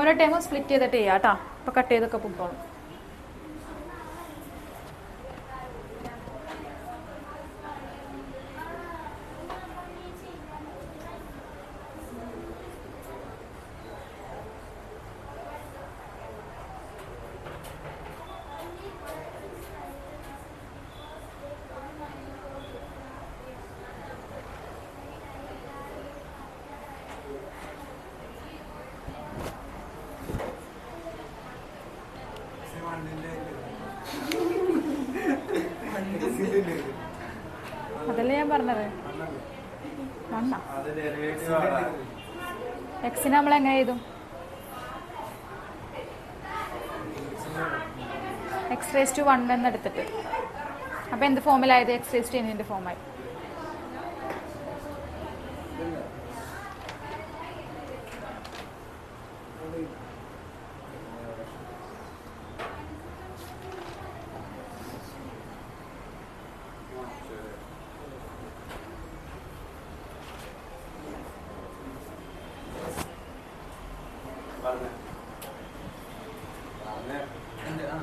ഓരോ ടൈമും സ്പ്ലിറ്റ് ചെയ്തിട്ട് ചെയ്യാം കേട്ടോ. ഇപ്പൊ കട്ട് ചെയ്തൊക്കെ പൊക്കോളും. അതല്ലേ ഞാൻ പറഞ്ഞത്. വണ്ണ എക്സിന് നമ്മൾ എങ്ങനെ എഴുതും? എക്സ് റേസ് ടു 1 എന്നെടുത്തിട്ട്. അപ്പം എന്ത് ഫോമിലായത്? എക്സ് റേസ് ടു എന്നിൻ്റെ ഫോമായി.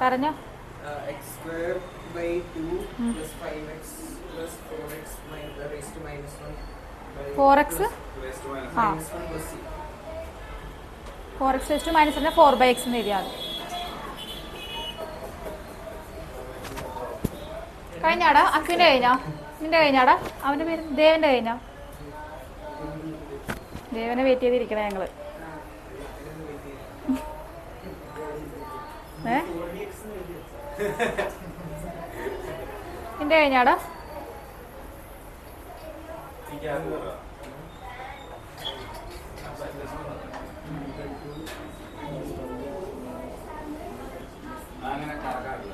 പറഞ്ഞോ. x square by 2 plus 5x plus 4x raised to minus 1 by 4x ആ minus 1 plus c. 4x raised to minus 1 4/x എന്ന് എഴുതിയാൽ മതി. കഴിഞ്ഞാടാ? അക്വിൻ്റെ കഴിഞ്ഞാ? നിന്റെ കഴിഞ്ഞാടാ? അവൻ്റെ പേര് ദേവൻ്റെ കഴിഞ്ഞാ? ദേവനെ വെയിറ്റ് ചെയ്തിരിക്കണേ ഞങ്ങള്. നിന്റെ കഴിഞ്ഞാടാ? അങ്ങനെ കറക്കാറില്ല.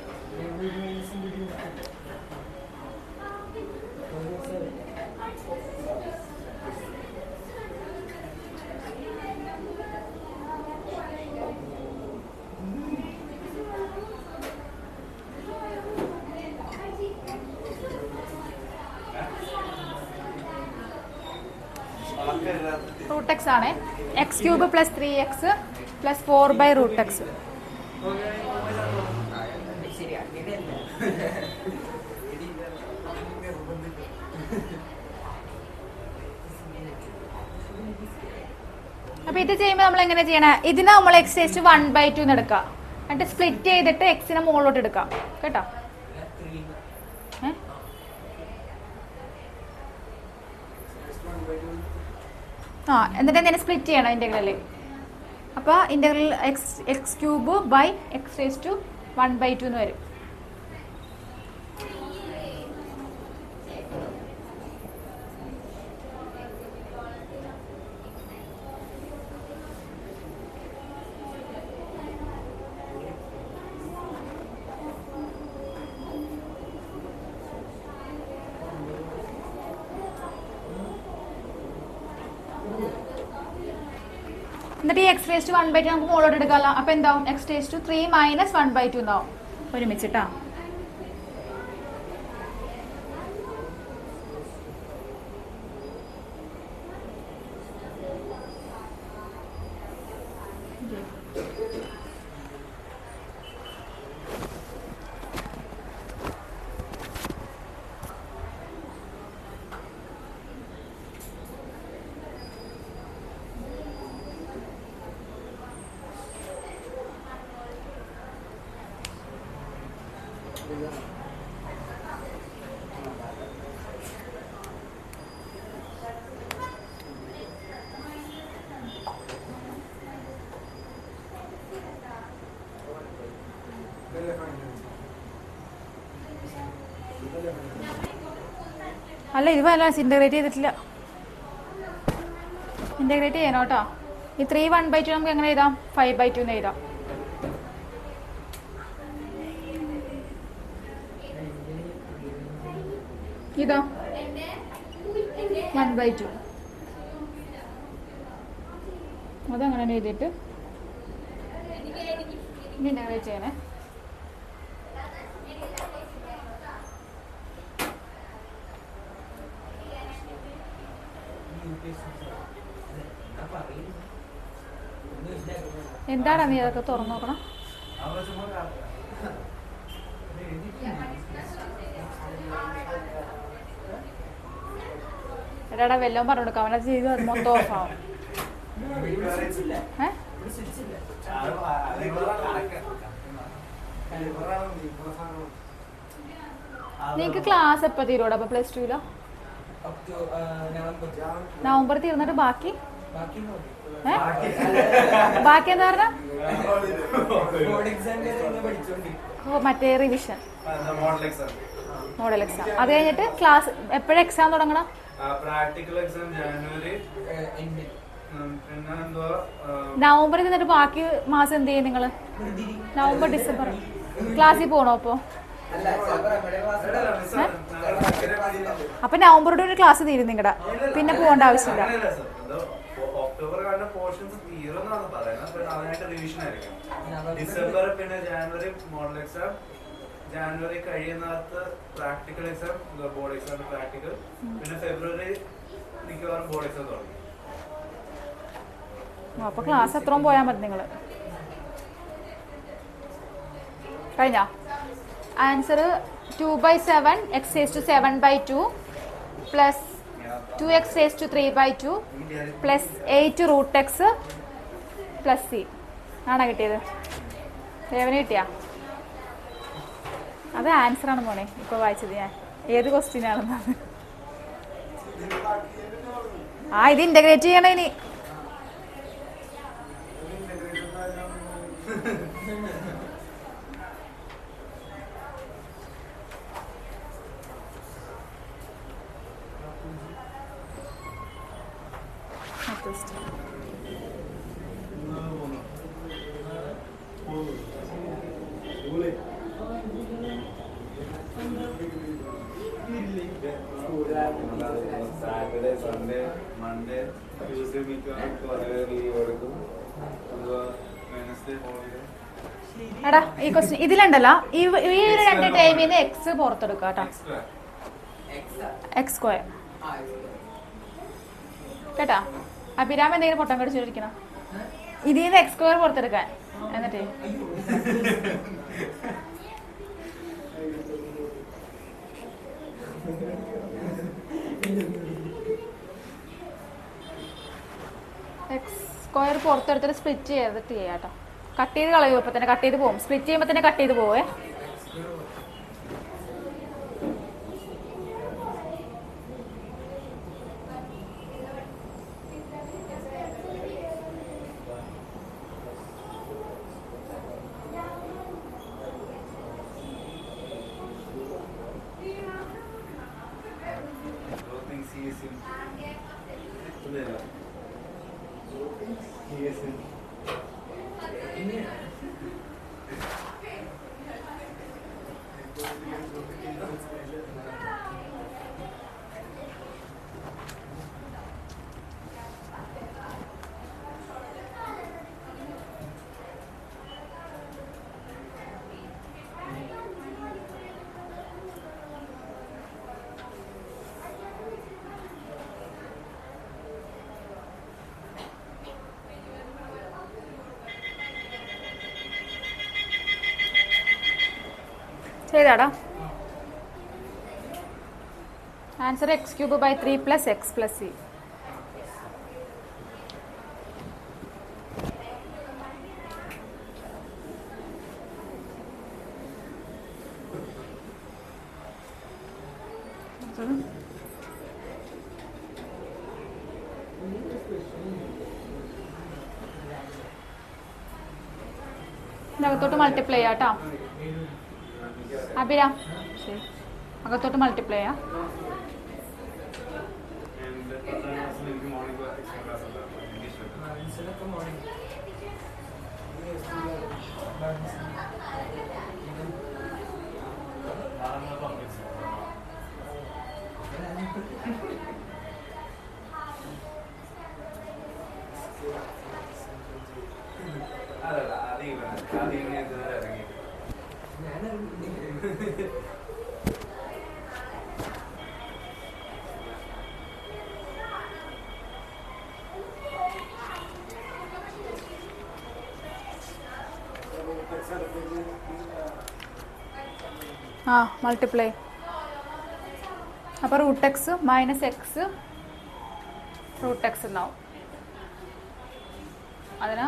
റൂട്ട് എക്സ് ആണ്. x³ + 3x plus 4/√x. ശരി അങ്ങനെയല്ല. അപ്പൊ ഇത് ചെയ്യുമ്പോൾ നമ്മൾ എങ്ങനെ ചെയ്യണേ? ഇതിനെ നമ്മൾ x⁻² എടുക്കാം, എന്നിട്ട് സ്പ്ലിറ്റ് ചെയ്തിട്ട് എക്സിനെ മുകളിലോട്ട് എടുക്കാം കേട്ടോ. എന്നിട്ട് എന്തിനാ സ്പ്ലിറ്റ് ചെയ്യണം ഇന്റഗ്രല്. അപ്പൊ ഇന്റഗ്രൽ x³/x⁻² എന്ന് വരും. എന്നിട്ട് ഈ x⁻² നമുക്ക് മുകളിലോട്ട് എടുക്കാമല്ലോ. അപ്പൊ എന്താവും? x⁻³ - 1/2 എന്നാവും ഒരുമിച്ചിട്ടാ. അല്ല ഇത് വല്ല ഇന്റഗ്രേറ്റ് ചെയ്തിട്ടില്ല. ഇന്റഗ്രേറ്റ് ചെയ്യണം കേട്ടോ. ഈ 3 1/2 നമുക്ക് എങ്ങനെ എഴുതാം? 5/2 എന്ന് എഴുതാം. ഇതോ 1/2 അതങ്ങനെ എഴുതിയിട്ട് ഇനി ഇന്റഗ്രേറ്റ് ചെയ്യണേ. എന്താണ് നീ അതൊക്കെ തുറന്നു നോക്കണം? എടാ വല്ലതും പറഞ്ഞു കൊടുക്കാം, അവനെ ചെയ്ത് അത് മൊത്തം ഓഫാവും. നിങ്ങക്ക് ക്ലാസ് എപ്പോ തീരോടാ? അപ്പൊ +2 നവംബർ തീർന്നിട്ട് ബാക്കി ബാക്കി എന്താ പറഞ്ഞ? മറ്റേ റിവിഷൻ മോഡൽ എക്സാം. അത് കഴിഞ്ഞിട്ട് ക്ലാസ് എപ്പോഴും എക്സാം തുടങ്ങണം? പ്രാക്ടിക്കൽ എക്സാം ജനുവരി. നവംബറിൽ നിന്നിട്ട് ബാക്കി മാസം എന്ത് ചെയ്യും നിങ്ങള്? നവംബർ ഡിസംബർ ക്ലാസ്സിൽ പോകണോ? അപ്പൊ നവംബറോടെ ഒരു ക്ലാസ് തീരും നിങ്ങളുടെ, പിന്നെ പോകേണ്ട ആവശ്യമില്ല. ഒക്ടോബർ പോർഷൻസ് തീരുന്നാണ് പറയുന്നത്. അതിനായിട്ട് റിവിഷൻ ആയിരിക്കും. ഡിസംബർ പിന്നെ ജാനുവരി മോഡൽ എക്സാം, ജാനുവരി കഴിയുന്നിടത്ത് practical exam, board exam practical, പിന്നെ ഫെബ്രുവരി മിക്കവാറും ബോർഡ് എക്സാം തുടങ്ങി. അപ്പൊ ക്ലാസ് എത്രയും പോയാൽ മതി നിങ്ങള്. കഴിഞ്ഞ answer 2/7 x⁻² plus 2x⁻³ plus 8√x plus c ആണോ കിട്ടിയത്? സേവന് കിട്ടിയാ? അത് ആൻസർ ആണ് മോനെ ഇപ്പൊ വായിച്ചത്. ഞാൻ ഏത് ക്വസ്റ്റ്യൻ ആണെന്ന്. ഇത് ഇന്റഗ്രേറ്റ് ചെയ്യണ ഇനി. Saturday Sunday Monday Tuesday leave എടുക്കും. Wednesday holiday. എടാ ഈ ക്വസ്റ്റ്യൻ ഇതിലുണ്ടല്ലോ, ഈ ഒരു 2 ടൈമിൽ നിന്ന് എക്സ് പുറത്തെടുക്കുക കേട്ടോ. x² കേട്ടാ. അഭിരാമ എന്തെങ്കിലും പൊട്ടം കടിച്ചിരിക്കണം? ഇതിൽ നിന്ന് എക്സ് സ്ക്വയർ പുറത്തെടുക്കാൻ എന്നിട്ട് എക്സ് സ്ക്വയർ പുറത്തെടുത്തിട്ട് സ്പ്ലിറ്റ് ചെയ്തിട്ട് ചെയ്യാട്ടോ. കട്ട് ചെയ്ത് കളയും. ഇപ്പൊ തന്നെ കട്ട് ചെയ്ത് പോകും. സ്പ്ലിറ്റ് ചെയ്യുമ്പോൾ തന്നെ കട്ട് ചെയ്ത് പോവേ. ചെയ്താടാ. Answer x³/3 + x + c. അകത്തോട്ട് മൾട്ടിപ്ലൈ ചെയ്യാട്ടോ. അഭിരാം ശരി, അകത്തോട്ട് മൾട്ടിപ്ലൈ ചെയ്യാം. മൾട്ടിപ്ലൈ. അപ്പോൾ √x - x √x ഉണ്ടാവും. അതിന്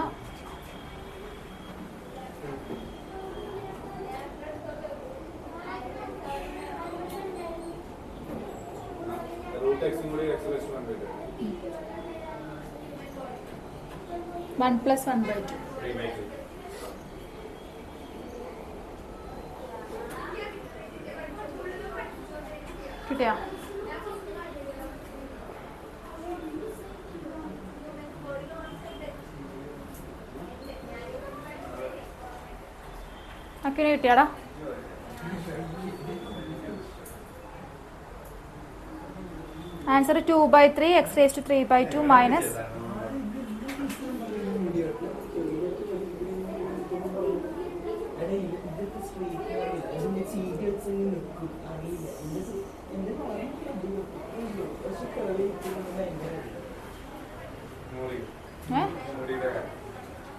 √1 + 1/2 കിട്ടിയാ. അക്കിന് കിട്ടിയാടാ. ആൻസർ 2/3 x⁵3/2 മൈനസ്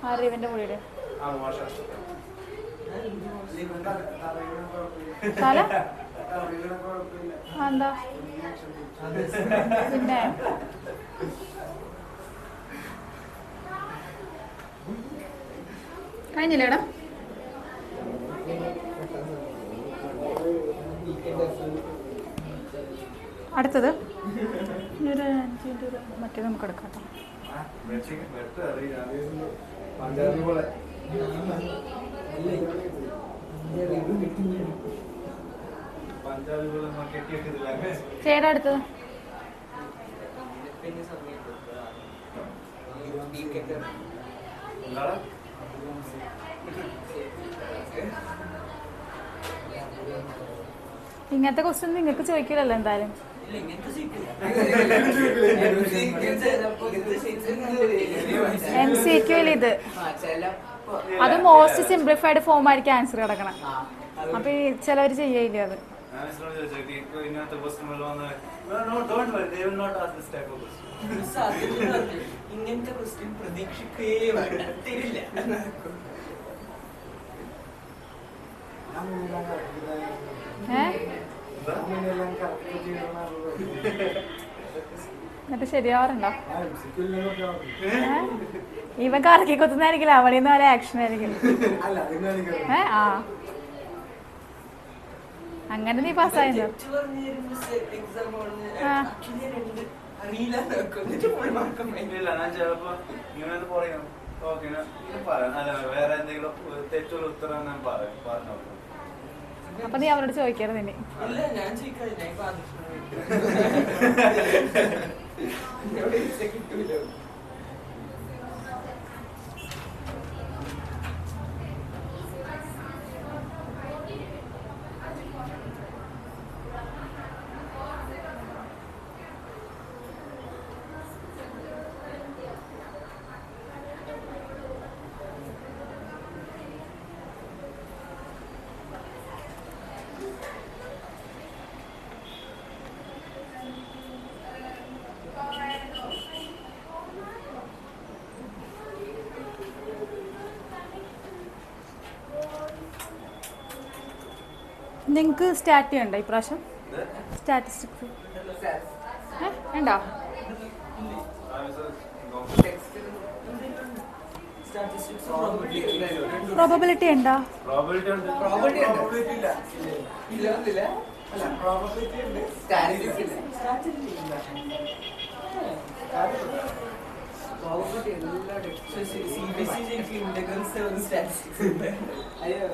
അറിവിന്റെ മുടിയുടെ തല എന്താ പിന്നെ കഴിഞ്ഞില്ലേടാ. അടുത്തത് മറ്റേ നമുക്ക് എടുക്കാം. ചേട്ടാ അടുത്തത് ഇങ്ങനത്തെ ക്വസ്റ്റ്യൻ നിങ്ങൾക്ക് ചോദിക്കില്ലല്ലോ എന്തായാലും. MCQ ഇത് അത് മോസ്റ്റ് സിംപ്ലിഫൈഡ് ഫോം ആയിരിക്കും ആൻസർ കിടക്കണം. അപ്പൊ ചിലവർ ചെയ്യില്ല അത്. ഇങ്ങനത്തെ question don't worry they will not ask this type of question. ഇങ്ങനത്തെ ക്വസ്റ്റ്യൻ പ്രതീക്ഷിക്കേ വേണ്ട, തരില്ല. എന്നിട്ട് ശരിയാവാറുണ്ടോ? ഇവൻ കറക്കി കുത്തുന്നതായിരിക്കില്ല, അവിടെ നിന്ന് പോലെ ആക്ഷൻ ആയിരിക്കും. ആ അങ്ങനെ നീ പാസ്സായിരുന്നു. ഇല്ല ഞാൻ ചിലപ്പോ ഇങ്ങനെ പറയും ഓക്കെ പറയാം, അല്ല വേറെ എന്തെങ്കിലും തെറ്റുള്ള ഉത്തരം ഞാൻ പറഞ്ഞു. അപ്പൊ നീ അവരോട് ചോദിക്കരുത് ഇനി. ഞാൻ ചോദിക്കാറില്ല. നിങ്ങക്ക് സ്റ്റാറ്റി ഉണ്ടോ ഇപ്രാവശ്യം? സ്റ്റാറ്റിസ്റ്റിക്സ് ഉണ്ടോ? പ്രോബബിലിറ്റി ഉണ്ടോ?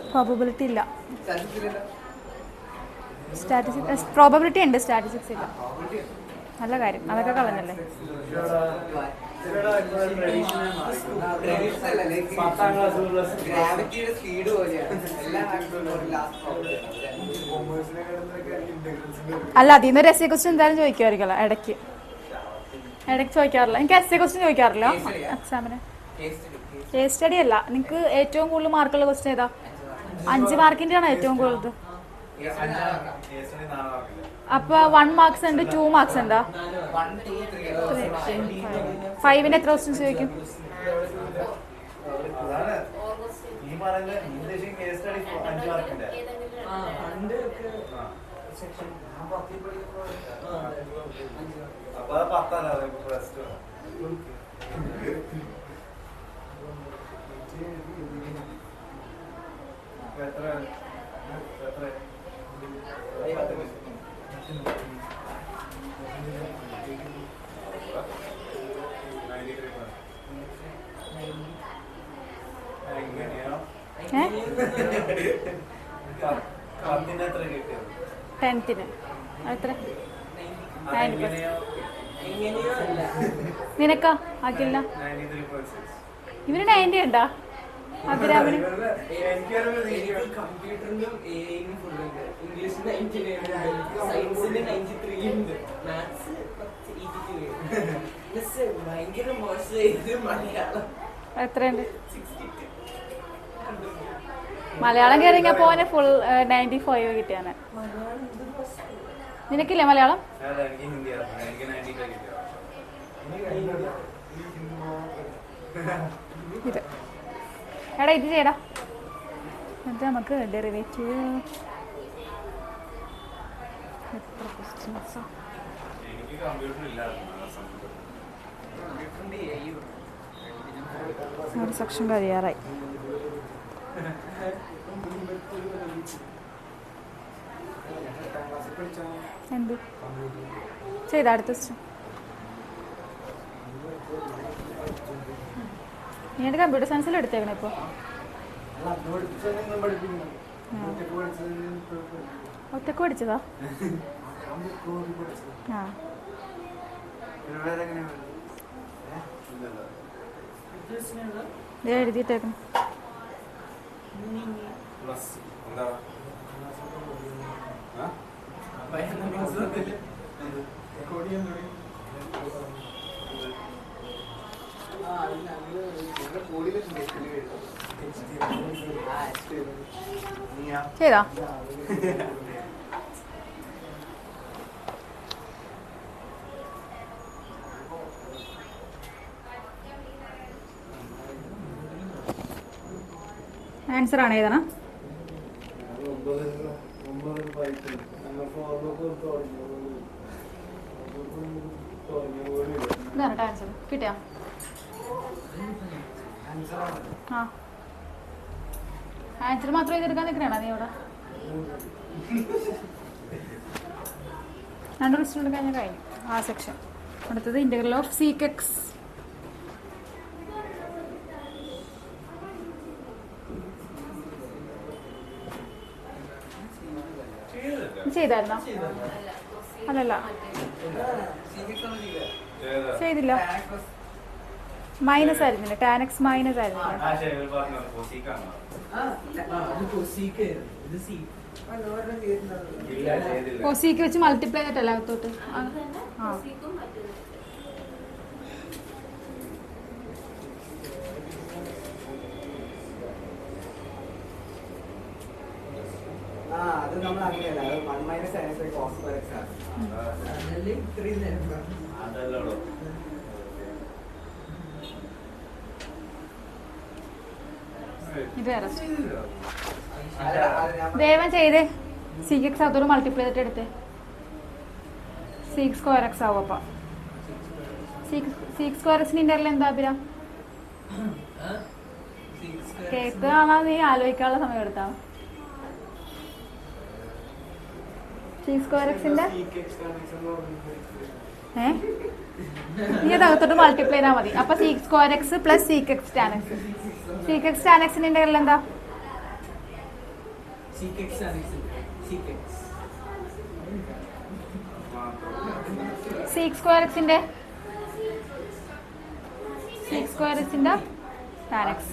പ്രോബബിലിറ്റി ഇല്ല. സ്റ്റാറ്റിസ്റ്റിക്സ് പ്രോബബിലിറ്റി ഉണ്ട്, സ്റ്റാറ്റിസ്റ്റിക്സ് ഇല്ല. നല്ല കാര്യം, അതൊക്കെ കളഞ്ഞല്ലേ. അല്ല അതിന്ന് ഒരു എസ് എ ക്വസ്റ്റ്യൻ എന്തായാലും ചോദിക്കുമായിരിക്കല്ലോ ഇടയ്ക്ക് ചോദിക്കാറില്ല. എനിക്ക് എസ് എ ക്വസ്റ്റ്യൻ ചോദിക്കാറില്ല എക്സാമിന്. കേസ് സ്റ്റഡി അല്ല. നിങ്ങൾക്ക് ഏറ്റവും കൂടുതൽ മാർക്കുള്ള ക്വസ്റ്റ്യൻ ഏതാ? 5 മാർക്കിന്റെ ആണോ ഏറ്റവും കൂടുതൽ? അപ്പൊ 1 മാർക്സ് ഉണ്ട്, 2 മാർക്സ് ഉണ്ടോ? 5ന് എത്ര ക്വസ്റ്റ്യൻസ് ചോദിക്കും? ടെൻത്തിന് എത്ര? നിനക്കാ ആക്കില്ല? ഇവന് 90 ഉണ്ടാ അഭിരാമിന്? കമ്പ്യൂട്ടറിനും ഇംഗ്ലീഷിന് 99, സയൻസിന് 93 ഉണ്ട്, മാത്സ് 82, ഭയങ്കര മോശം മലയാളം. എത്രയുണ്ട്? മലയാളം കയറിങ്ങ പോനെ ഫുൾ 95 കിട്ടിയാണ്. നിനക്കില്ലേ മലയാളം? ഇത് എടാ ഇത് ചെയ്യടാ. എന്നിട്ട് നമുക്ക് ഡെറിവേറ്റീവ് എത്ര ക്വസ്റ്റ്യൻസാ? ഒരു സെക്ഷൻ കഴിയാറായി. എന്ത് ചെയ്ത അടുത്ത ക്വസ്റ്റ്യൻ? നീ കമ്പ്യൂട്ടർ സയൻസിൽ എടുത്തേക്കണേ ഇപ്പോൾ? ഒറ്റക്ക് പഠിച്ചതാ? ആ എഴുതിയിട്ടേക്കണം. ചെയ്താ? ആൻസർ ആണ് ഏതാണ്? ഇതാണ് ആൻസർ. കിട്ടിയാ? ആ ആൻസർ മാത്രം എഴുതിയെടുക്കാൻ നിൽക്കണേടാ നീ ഇവിടെ. 2 ക്വസ്റ്റ്യൻ കഴിഞ്ഞാൽ കഴിഞ്ഞു ആ സെക്ഷൻ. അടുത്തത് ഇന്റഗ്രൽ ഓഫ് സീക്ക് എക്സ്. ചെയ്തായിരുന്നോ? അല്ലല്ല ചെയ്തില്ല. മൈനസ് ആയിരുന്നില്ല, ടാൻ എക്സ് മൈനസ് ആയിരുന്നില്ല. കൊസീക്ക് വെച്ച് മൾട്ടിപ്ലൈ ചെയ്തിട്ടല്ല അകത്തോട്ട്. ആ അത് നമ്മൾ അങ്ങനെയല്ല, അത് 1 - sin cos square x ആണ്. ഇത് വേറെ ദേവൻ ചെയ്തേ. സീക്ക് എക്സ് അകത്തോട്ട് മൾട്ടിപ്ലൈ ചെയ്തിട്ട് എടുത്തേ. സീക്ക് സ്ക്വയർ എക്സ് ആവും. അപ്പം സീക്ക് സ്ക്വയർ എക്സിന് ഇന്റർവെൽ എന്താ അഭിരാ? കേക്ക് കാണാൻ നീ ആലോചിക്കാനുള്ള സമയം എടുത്താ. സീക്ക് സ്ക്വയർ എക്സിന്റെ നീ അത് അകത്തോട്ട് മൾട്ടിപ്ലൈ ചെയ്താൽ മതി. അപ്പൊ sec square x plus sec x tan x. Sec x tan എക്സിന്റെ ഇന്റർവെൽ എന്താ? സീക്ക് സ്ക്വയർ എക്സിന്റെ tan x.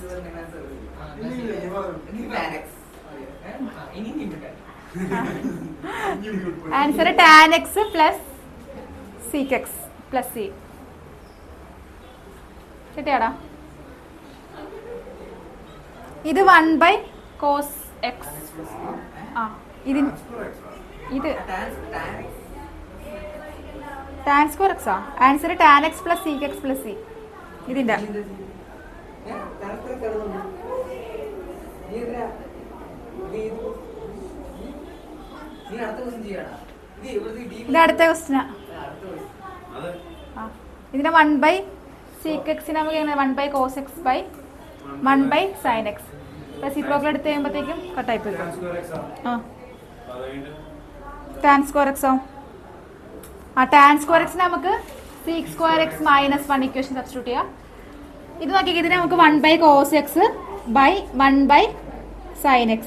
Answer tan x plus sec x plus c. കിട്ടിയാടാ? ഇത് 1/cos x. ആ ഇത് ടാൻ സ്ക്വയർ എക്സ് ആ. Answer tan x plus sec x plus c. ഇതിന്റെ ഇത് അടുത്ത ക്വസ്റ്റ്യനാ. ഇതിനെ 1/sec x നമുക്ക് എങ്ങനെ 1/cos x by 1/sin x. Reciprocal എടുത്ത് കഴിയുമ്പോഴത്തേക്കും കട്ടായി പോയി. ആ ടാൻ സ്ക്വയർ എക്സ് ആവും. ആ ടാൻ സ്ക്വയർ എക്സിന് നമുക്ക് sec square x -1 equation substitute ചെയ്യാം. ഇത് നോക്കി ഇതിനെ നമുക്ക് 1/cos x by 1/sin x.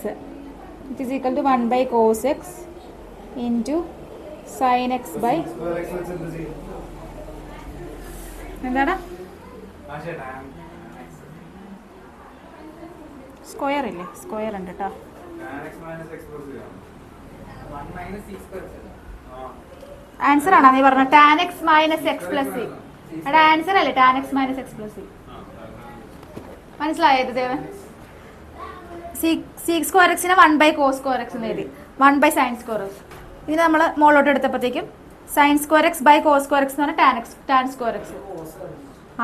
It is equal to 1/cos x into sin x by എന്താണ് സ്ക്വയർ ഇല്ലേ? സ്ക്വയർ ഉണ്ട് കേട്ടോ. ആൻസർ ആണോ നീ പറഞ്ഞ? Tan x minus x plus c. അവിടെ ആൻസർ അല്ലേ tan x minus x plus c. മനസ്സിലായത് ദേവൻ? സീക്ക് സ്ക്വയർ എക്സിനെ 1/cos സ്ക്വയർ എക്സ് എന്ന് എഴുതി. 1/sin square x. ഇതിന് നമ്മൾ മോളോട്ട് എടുത്തപ്പോഴത്തേക്കും sine square x by cos square x എന്ന് പറഞ്ഞാൽ ടാൻ സ്ക്വയർ എക്സ്.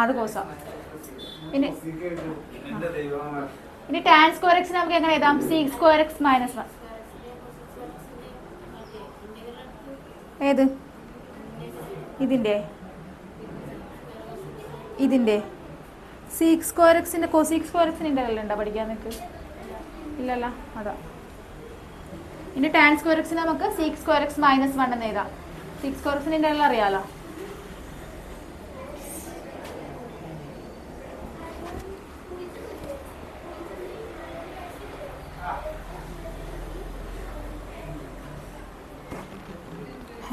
അത് കോസാ. ഇനി ടാൻ സ്ക്വയർ എക്സ് നമുക്ക് എങ്ങനെ എഴുതാം? Seek square x -1. ഏത്? ഇതിന്റെ സീക്ക് സ്ക്വയർ എക്സിന്റെ കോസീക്ക് സ്ക്വയർ എക്സിന്റെ ഇന്റർവെൽ ഉണ്ടോ പഠിക്കാൻ നിനക്ക്? ഇല്ലല്ല. അതാ. ഇനി ടാൻ സ്ക്വയർ എക്സിന് നമുക്ക് സീക്ക് സ്ക്വയർ എക്സ് -1 എന്ന് എഴുതാം. സീക്ക് സ്ക്വയർ എക്സിന്റെ ഇന്റർവെൽ അറിയാലോ.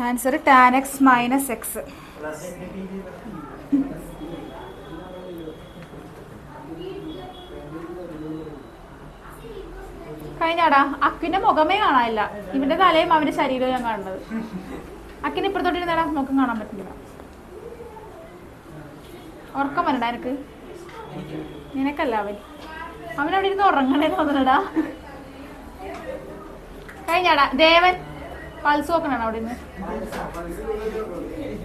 Answer tan X -x. കഴിഞ്ഞാടാ. അക്കിന്റെ മുഖമേ കാണാനില്ല. ഇവന്റെ തലയും അവന്റെ ശരീരവും ഞാൻ കാണുന്നത്. അക്കിന് ഇപ്പുറത്തോട്ടിരുന്നാടാ നോക്കും കാണാൻ പറ്റില്ല. ഉറക്കം വരണ്ട എനിക്ക്? നിനക്കല്ല അവനവിടെ ഇരുന്ന് ഉറങ്ങണേ തോന്നണടാ. കഴിഞ്ഞാടാ. ദേവൻ പൾസ് നോക്കണാണ് അവിടെ നിന്ന്.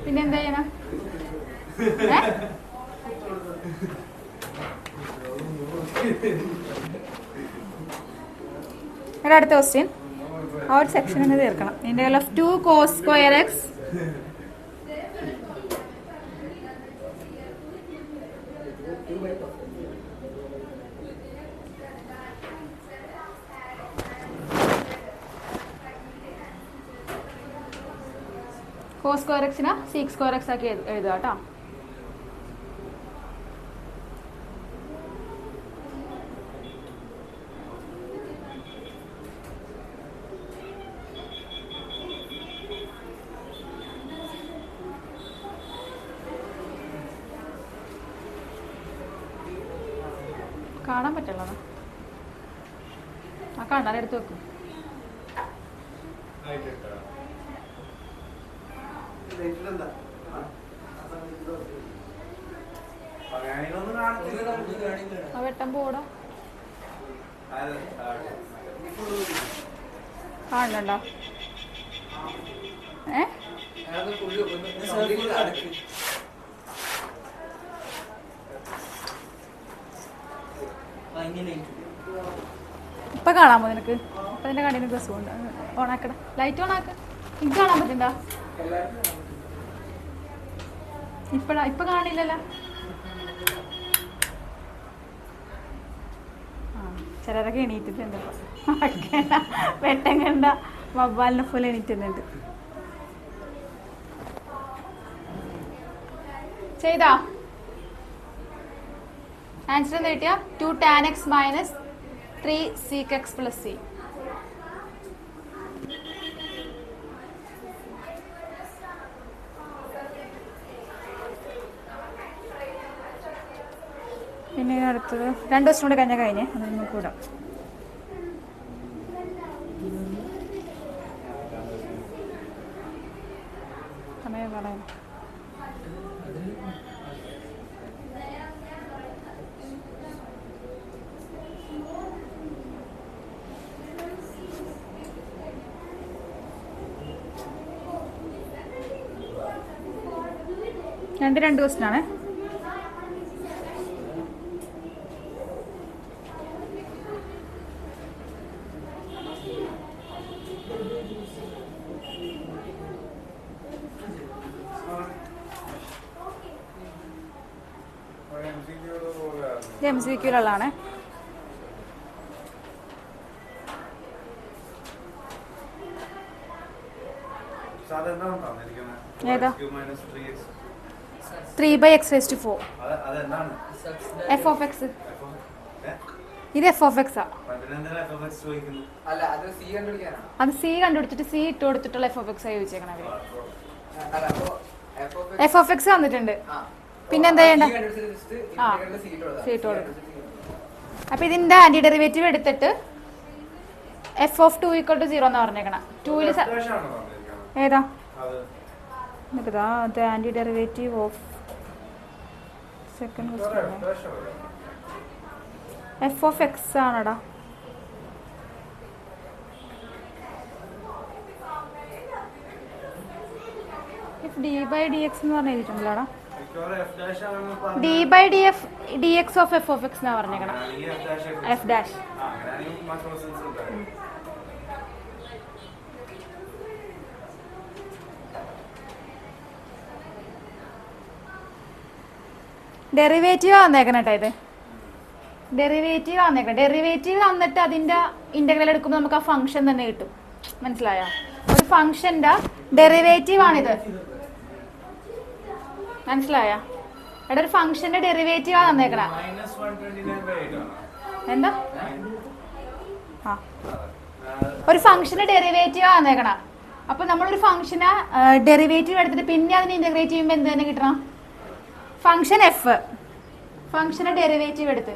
പിന്നെന്താ ചെയ്യണ? എടാ അടുത്ത ക്വസ്റ്റ്യൻ ആ ഒരു സെക്ഷൻ തന്നെ തീർക്കണം. Integral of 2 cos square x cos square x നെ sec square x ആക്കി എഴുതുക കേട്ടോ. കാണാൻ പറ്റുള്ളൂ. ആ കണ്ണാൻ എടുത്ത് വെക്കും. ആ വെട്ടം പോടാ കാണുന്നുണ്ടോ? ഇപ്പൊ കാണാമോ നിനക്ക്? അപ്പൊ നിന്റെ കണ്ണിന് ഡ്രസ് കൊണ്ട് ഓണാക്കട. ലൈറ്റ് ഓണാക്ക. എനിക്ക് കാണാൻ പറ്റണ്ട. ഇപ്പൊ കാണില്ലല്ലോ. ചിലരൊക്കെ എണീറ്റിട്ടുണ്ട്. വെട്ടം കണ്ട വവ്വാലിനെ പോലെ എണീറ്റുന്നുണ്ട്. ചെയ്താ ആൻസർ എന്താ കിട്ടിയ? 2 tan x minus 3 sec x plus c. പിന്നെ അടുത്തത് 2 ദിവസം കൂടെ കഴിഞ്ഞേ അതൊന്നും കൂടെ സമയം പറയാം. രണ്ട് ക്വസ്റ്റ്യനാണ്. MCQ'ലുള്ളതാണ്. ഏതാ? 3/x raised to 4. f of x. ഇത് f of x ആ. അത് c കണ്ടുപിടിച്ചിട്ട് c ഇട്ട് കൊടുത്തിട്ടുള്ള f of x ആയി ചോദിച്ചേക്കണേ. f of x വന്നിട്ടുണ്ട്. പിന്നെ എന്താ ചെയ്യണ്ട? c ഇട്ട് കൊടുക്കും. അപ്പൊ ഇതിന്റെ ആന്റി ഡെറിവേറ്റീവ് എടുത്തിട്ട് f of 2 = 0 എന്ന് പറഞ്ഞേക്കണം. 2 ഏതാ? Antiderivative of second question f of x ആണടാ. if d/dx എന്ന് പറഞ്ഞിട്ടുണ്ടല്ലോടാ. d/dx of f of x എന്നാ പറഞ്ഞേക്കണം. f dash. ഡെറിവേറ്റീവ് വന്നേക്കണം കേട്ടോ. ഇത് ഡെറിവേറ്റീവ് വന്നേക്കണം. ഡെറിവേറ്റീവ് വന്നിട്ട് അതിന്റെ ഇന്റഗ്രൽ എടുക്കുമ്പോൾ നമുക്ക് ആ ഫംഗ്ഷൻ തന്നെ കിട്ടും. മനസ്സിലായോ? ഒരു ഫംഗ്ഷന്റെ ഡെറിവേറ്റീവ് ആണിത്. മനസ്സിലായോ? എടാ ഒരു ഫംഗ്ഷന്റെ ഡെറിവേറ്റീവ് ആണ് തന്നേക്കണം. എന്താ? ആ ഒരു ഫംഗ്ഷന്റെ ഡെറിവേറ്റീവ് ആണ് തന്നേക്കണം. അപ്പൊ നമ്മളൊരു ഫംഗ്ഷനെ ഡെറിവേറ്റീവ് എടുത്തിട്ട് പിന്നെ അതിനെ ഇന്റഗ്രേറ്റ് ചെയ്യുമ്പോൾ എന്ത് തന്നെ കിട്ടണം? Function F. ഫംഗ്ഷനെ ഡെറിവേറ്റീവ് എടുത്ത്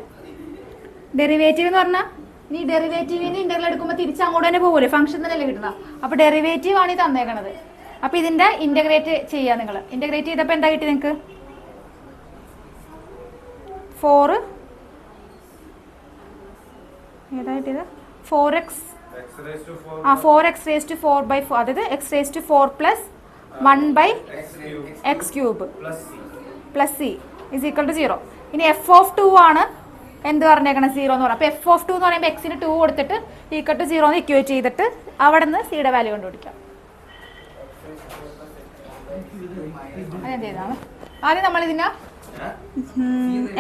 ഡെറിവേറ്റീവ് എന്ന് പറഞ്ഞാൽ നീ ഡെറിവേറ്റീവിന് ഇന്റഗ്രൽ എടുക്കുമ്പോൾ തിരിച്ച് അങ്ങോട്ട് തന്നെ പോകൂലേ? ഫംഗ്ഷൻ തന്നെയല്ലേ കിട്ടണം. അപ്പൊ ഡെറിവേറ്റീവ് ആണ് ഈ തന്നേക്കണത്. അപ്പൊ ഇതിന്റെ ഇന്റഗ്രേറ്റ് ചെയ്യാ. നിങ്ങൾ ഇന്റഗ്രേറ്റ് ചെയ്തപ്പോ എന്താ കിട്ടി നിങ്ങക്ക്? 4 ഏതാ കിട്ടിയത്? 4x. 4x raised to 4/4. അതായത് x raised to 4 plus 1/x cube plus c is equal to 0. ഇനി f of 2 ആണ് എന്ത് പറഞ്ഞേക്കണം 0 എന്ന് പറയാം. അപ്പൊ എഫ് ഓഫ് 2 എന്ന് പറയുമ്പോൾ എക്സിന് 2 കൊടുത്തിട്ട് ഈക്വൽ ടു 0 എന്ന് ഇക്വേറ്റ് ചെയ്തിട്ട് അവിടെ നിന്ന് സിയുടെ വാല്യൂ കണ്ടുപിടിക്കാം. അതെന്ത് ചെയ്താണ് ആദ്യം നമ്മൾ ഇതിനെ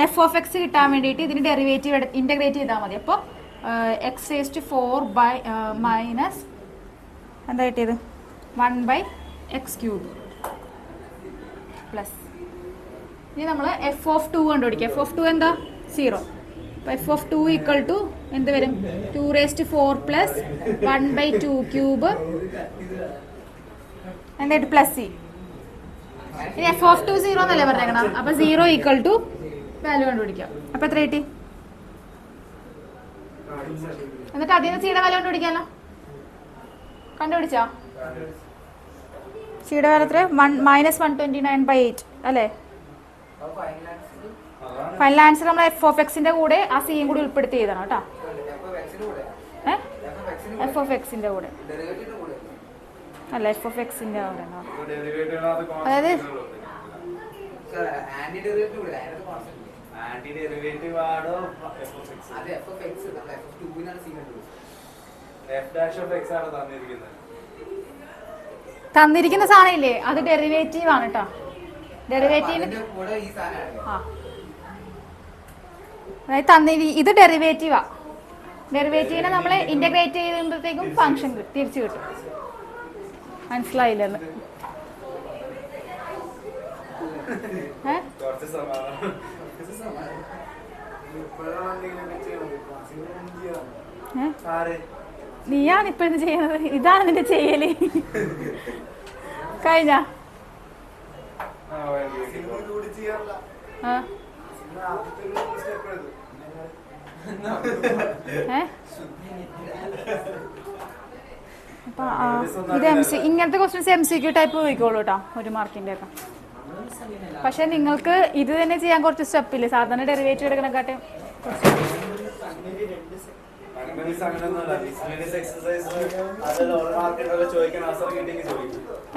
എഫ് ഓഫ് എക്സ് കിട്ടാൻ വേണ്ടിയിട്ട് ഇതിന് ഡെറിവേറ്റീവ് ഇന്റഗ്രേറ്റ് ചെയ്താൽ മതി. അപ്പോൾ x raise to 4 by minus എന്താ കിട്ടിയത് 1/x³ പ്ലസ് ഇനി നമ്മൾ എഫ് ഓഫ് 2 കണ്ടുപിടിക്കുക. എഫ് ഓഫ് 2 എന്താ 0. അപ്പോൾ എഫ് ഓഫ് 2 ഈക്വൽ ടു എന്ത് വരും 2⁴ പ്ലസ് 1/2³ എന്തായിട്ട് പ്ലസ് സി. ഇനി എഫ് ഓഫ് 2 0 എന്നല്ലേ പറഞ്ഞേക്കണം. അപ്പൊ 0 ഈക്വൽ ടു വാല്യൂ കണ്ടുപിടിക്കാം. അപ്പൊ എത്ര കിട്ടി? എന്നിട്ട് അതിൽ നിന്ന് സിയുടെ വാല്യൂ കണ്ടുപിടിക്കാമല്ലോ. കണ്ടുപിടിച്ചോ? സിയുടെ വാല്യൂ എത്ര? -129/8 അല്ലേ? ഫൈനൽ ആൻസർ നമ്മൾ എഫ് ഓഫ് എക്സിന്റെ കൂടെ ആ സിയും കൂടി ഉൾപ്പെടുത്തി എഴുതണം കേട്ടോ. എഫ് ഓഫ് എക്സിന്റെ കൂടെ അല്ല എഫ് ഓഫ് എക്സിന്റെ കൂടെ. അതായത് തന്നിരിക്കുന്ന സാധനം ഇല്ലേ അത് ഡെറിവേറ്റീവ് ആണ് കേട്ടോ. ഡെറിവേറ്റീവ് അതായത് ഇത് ഡെറിവേറ്റീവാ. ഡെറിവേറ്റീവിനെ നമ്മൾ ഇന്റഗ്രേറ്റ് ചെയ്യുമ്പോഴത്തേക്കും ഫംഗ്ഷൻ തിരിച്ചു കിട്ടും. മനസ്സിലായില്ലെന്ന് നീയാണ് ഇപ്പോഴത്തെ ചെയ്യുന്നത്. ഇതാണ് നിന്റെ ചെയ്യല്. കഴിഞ്ഞ ഇത് ഇങ്ങനത്തെ ക്വസ്റ്റ്യൻസ് MCQ ടൈപ്പ് പോയിക്കോളൂ കേട്ടോ 1 മാർക്കിന്റെ ഒക്കെ. പക്ഷെ നിങ്ങൾക്ക് ഇത് തന്നെ ചെയ്യാൻ കുറച്ച് സ്റ്റെപ്പില്ല. സാധാരണ ഡെറിവേറ്റീവ് എടുക്കണക്കാട്ടെ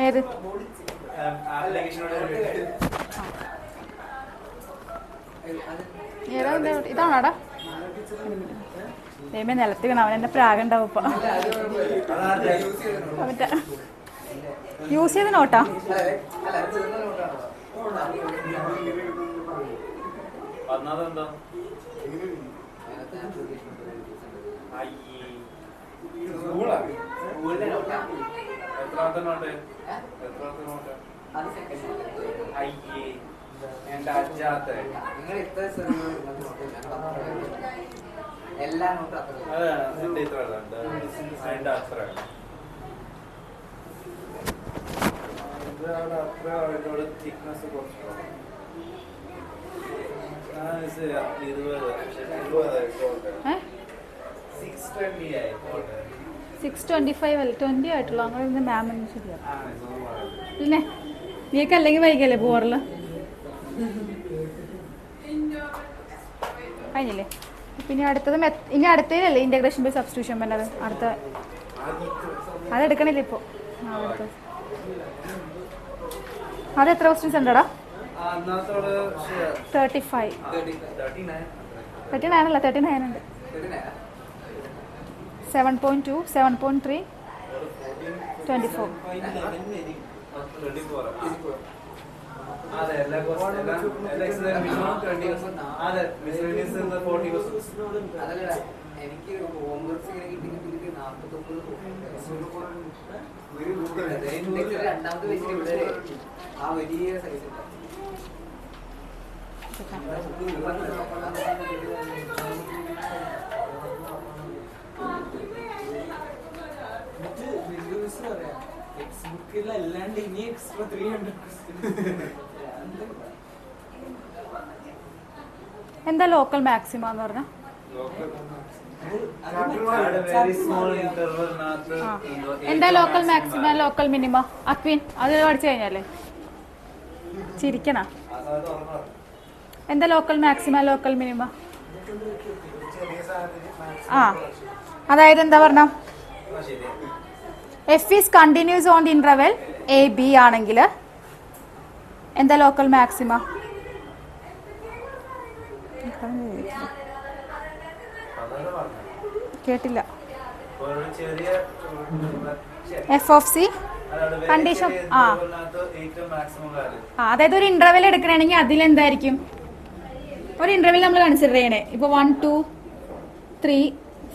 ഏത് ഇതാണോടാ ദൈവമേ നിലത്ത് വീണ അവൻ എന്നെ പ്രാഗുണ്ടാവും ഇപ്പൊ. യൂസ് ചെയ്ത നോട്ടാ. $625 20 ആയിട്ടുള്ളൂ. അങ്ങനെ മാം ശരിയാണ് പിന്നെ നീക്ക് അല്ലെങ്കിൽ വൈകല്ലേ പോറില്ല കഴിഞ്ഞില്ലേ. പിന്നെ അടുത്തത് ഇനി അടുത്തതിലല്ലേ ഇന്റഗ്രേഷൻ ബൈ സബ്സ്റ്റിറ്റ്യൂഷൻ പറഞ്ഞത്. അടുത്ത അതെടുക്കണില്ല ഇപ്പോൾ. അത് എത്ര ക്വസ്റ്റ്യൻസ് ഉണ്ടോടാ? 35 39 അല്ല 39 ഉണ്ട്. 7.2 7.3 24 എനിക്ക് ഹോംവർക്സ് രണ്ടാമത്തെ പേജിൽ ഇവിടെ ആ വലിയ സൈസ് അല്ലാണ്ട് ഇനി എക്സ്ട്രാ 300 എന്താ ലോക്കൽ മാക്സിമം എന്ന് പറഞ്ഞ എന്താ ലോക്കൽ മാക്സിമം ലോക്കൽ മിനിമം അക്വീൻ അത് പഠിച്ചു കഴിഞ്ഞാലേ ചിരിക്കണ. എന്താ ലോക്കൽ മാക്സിമം ലോക്കൽ മിനിമം? ആ അതായത് എന്താ പറഞ്ഞ F is continuous on the interval AB ആണെങ്കിൽ എന്താ ലോക്കൽ മാക്സിമം? അതല്ല പറഞ്ഞത്. കേട്ടില്ല. ഒരു ചെറിയ എഫ് ഓഫ് സി കണ്ടീഷൻ ഏറ്റവും മാക്സിമം വാല്യൂ. അതായത് ഒരു ഇന്റർവെൽ എടുക്കണമെങ്കിൽ അതിലെന്തായിരിക്കും ഒരു ഇന്റർവെൽ നമ്മൾ കൺസിഡർ ചെയ്യണേ. ഇപ്പൊ 1 2 3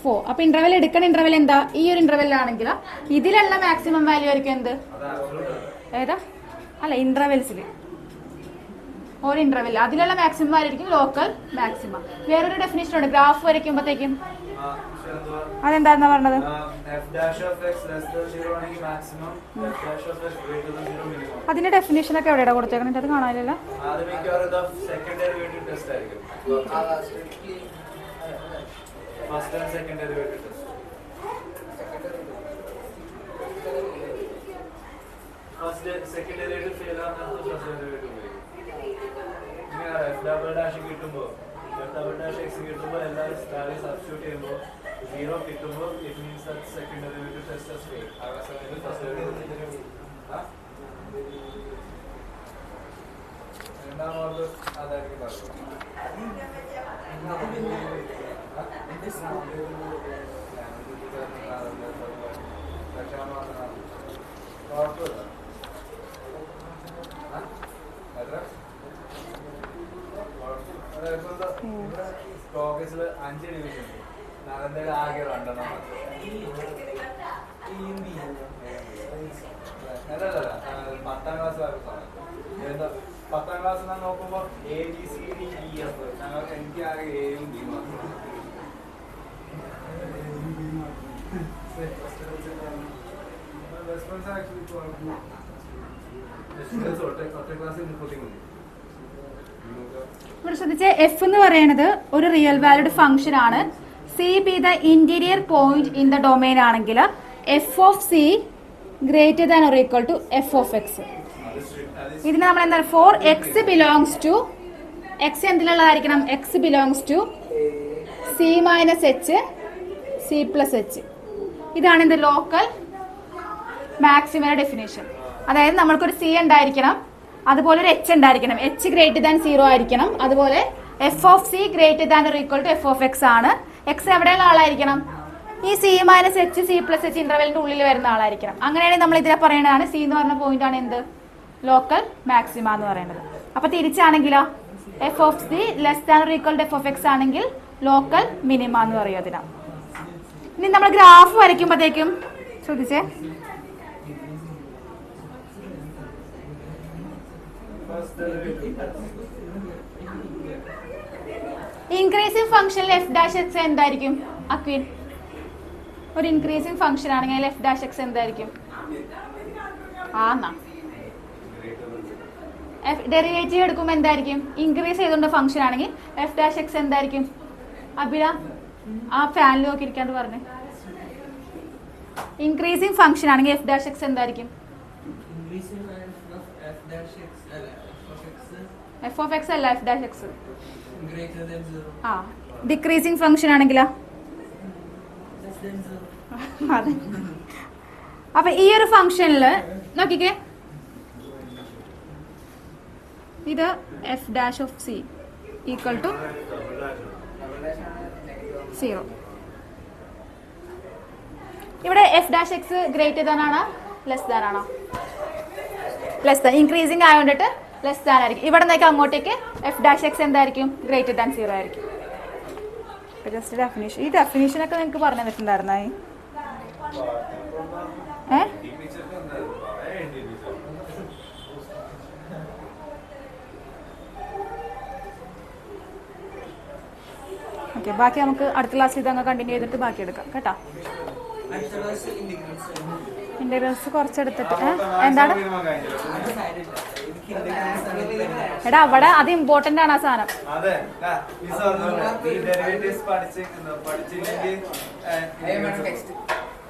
4. അപ്പൊ ഇന്റർവെൽ എടുക്കണ ഇന്റർവെൽ എന്താ? ഈ ഒരു ഇന്റർവെല്ലാണെങ്കിൽ ഇതിലുള്ള മാക്സിമം വാല്യൂ ആയിരിക്കും എന്ത്? ഏതാ? അല്ല, ഇന്റർവെൽസിൽ ഒരു ഇന്റർവെൽ അതിലുള്ള മാക്സിമം വാല്യൂ ആയിരിക്കും ലോക്കൽ മാക്സിമം. വേറൊരു ഡെഫിനേഷൻ ഉണ്ട് ഗ്രാഫ് വരയ്ക്കുമ്പോഴത്തേക്കും. അതെന്താന്നാ പറഞ്ഞത്? അതിന്റെ ഡെഫിനേഷൻ ഒക്കെ എവിടെയാ കൊടുത്തേക്കണേ? അത് കാണാനില്ല. First and second derivative test. First second derivative fail ആകുന്നത് ഫസ്റ്റ് ഡെറിവേറ്റീവ് ഉപയോഗിക്കും. ഇങ്ങനെ എഫ് ഡബിൾ ഡാഷ് കിട്ടുമ്പോൾ എഫ് ഡബിൾ ഡാഷ് എക്സ് കിട്ടുമ്പോൾ എല്ലാവരും വാല്യൂ സബ്സ്റ്റിറ്റ്യൂട്ട് ചെയ്യുമ്പോൾ 0 കിട്ടുമ്പോൾ it means that second derivative test has failed. ആ സമയത്ത് ഫസ്റ്റ് ഡെറിവേറ്റീവ് രണ്ടാമത് അതായിരിക്കും പറഞ്ഞത്. സ്റ്റോക്കേസിൽ 5 ഡിവിഷൻ ഉണ്ട്. നഗരത്തിൽ ആകെ 2 അതല്ല 10ാം ക്ലാസ് നോക്കുമ്പോ ABCDEF ഞങ്ങൾക്ക് എനിക്ക് ആകെ എയും ബി മാത്രം. റെസ്പോൺസ് ആക്ച്വലി ഒറ്റ ക്ലാസ്സിൽ 30 ഇവിടെ ശ്രദ്ധിച്ച് എഫ് എന്ന് പറയുന്നത് ഒരു റിയൽ വാല്യൂഡ് ഫംഗ്ഷൻ ആണ്. C be the interior point in the domain ആണെങ്കിൽ f of c greater than or equal to f of x. ഇതിന് നമ്മൾ എന്താണ് for x belongs to x എന്തിലുള്ളതായിരിക്കണം? X belongs to c minus h c plus h. ഇതാണ് ഇത് local മാക്സിമയുടെ definition. അതായത് നമ്മൾക്കൊരു C ഉണ്ടായിരിക്കണം, അതുപോലെ ഒരു എച്ച് ഉണ്ടായിരിക്കണം, എച്ച് ഗ്രേറ്റർ ദാൻ 0 ആയിരിക്കണം. അതുപോലെ f of c greater than or equal to f of x ആണ്. എക്സ് എവിടെയുള്ള ആളായിരിക്കണം? ഈ c minus h c plus h ഇന്റർവെലിന്റെ ഉള്ളിൽ വരുന്ന ആളായിരിക്കണം. അങ്ങനെയാണെങ്കിൽ നമ്മൾ ഇതിനെ പറയുന്നതാണ് സി എന്ന് പറഞ്ഞ പോയിന്റ് ആണ് എന്ത്? ലോക്കൽ മാക്സിമ എന്ന് പറയുന്നത്. അപ്പൊ തിരിച്ചാണെങ്കിലോ f of c less than or equal to f of x ആണെങ്കിൽ ലോക്കൽ മിനിമ എന്ന് പറയും അതിനാ. ഇനി നമ്മൾ ഗ്രാഫ് വരയ്ക്കുമ്പോഴത്തേക്കും ശ്രദ്ധിച്ചേ, ഇൻക്രീസിംഗ് ഫംഗ്ഷനിൽ എഫ് ഡാഷ് എക്സ് എന്തായിരിക്കും? അക്വിൻ, ഒരു ഇൻക്രീസിംഗ് ഫംഗ്ഷൻ ആണെങ്കിൽ എഫ് ഡാഷ് എക്സ് എന്തായിരിക്കും? ഡെറിവേറ്റീവ് എടുക്കുമ്പോൾ എന്തായിരിക്കും? ഇൻക്രീസ് ചെയ്തുകൊണ്ട് ഫംഗ്ഷൻ ആണെങ്കിൽ എഫ് ഡാഷ് എക്സ് എന്തായിരിക്കും? അഭില ആ ഫാനിൽ നോക്കിയിരിക്കാണ്ട് പറഞ്ഞേ. ഇൻക്രീസിംഗ് ഫംഗ്ഷൻ ആണെങ്കിൽ എഫ് ഡാഷ് എക്സ് എന്തായിരിക്കും? എഫ് ഓഫ് എക്സ് അല്ല, എഫ് ഡാഷ് എക്സ്. ആ ഡിക്രീസിംഗ് ഫംഗ്ഷൻ ആണെങ്കിലോ? അതെ. അപ്പൊ ഈ ഒരു ഫംഗ്ഷനിൽ നോക്കിക്കേ, ഇത് f dash of c equal to 0. ഇവിടെ f dash x greater than ആണോ ലെസ് ദാൻ ആണോ? Less than. ഇൻക്രീസിംഗ് ആയതുകൊണ്ടിട്ട് ലെസ് ദാൻ ആയിരിക്കും. ഇവിടെ നിന്നൊക്കെ അങ്ങോട്ടേക്ക് എഫ് ഡാഷ് എക്സ് എന്തായിരിക്കും? ഗ്രേറ്റർ ദാൻ 0 ആയിരിക്കും. ജസ്റ്റ് ഡെഫിനേഷൻ, ഈ ഡെഫിനേഷനൊക്കെ നിങ്ങൾക്ക് പറഞ്ഞു തന്നിട്ടുണ്ടായിരുന്നോ? ഓക്കെ, ബാക്കി നമുക്ക് അടുത്ത ക്ലാസ്സിൽ ഇതങ്ങ് കണ്ടിന്യൂ ചെയ്തിട്ട് ബാക്കി എടുക്കാം കേട്ടോ. ഇന്റഗ്രൽസ് കുറച്ചെടുത്തിട്ട് എന്താണ് എടാ അവിടെ അത് ഇമ്പോർട്ടന്റ് ആണ് ആ സാധനം. അതെ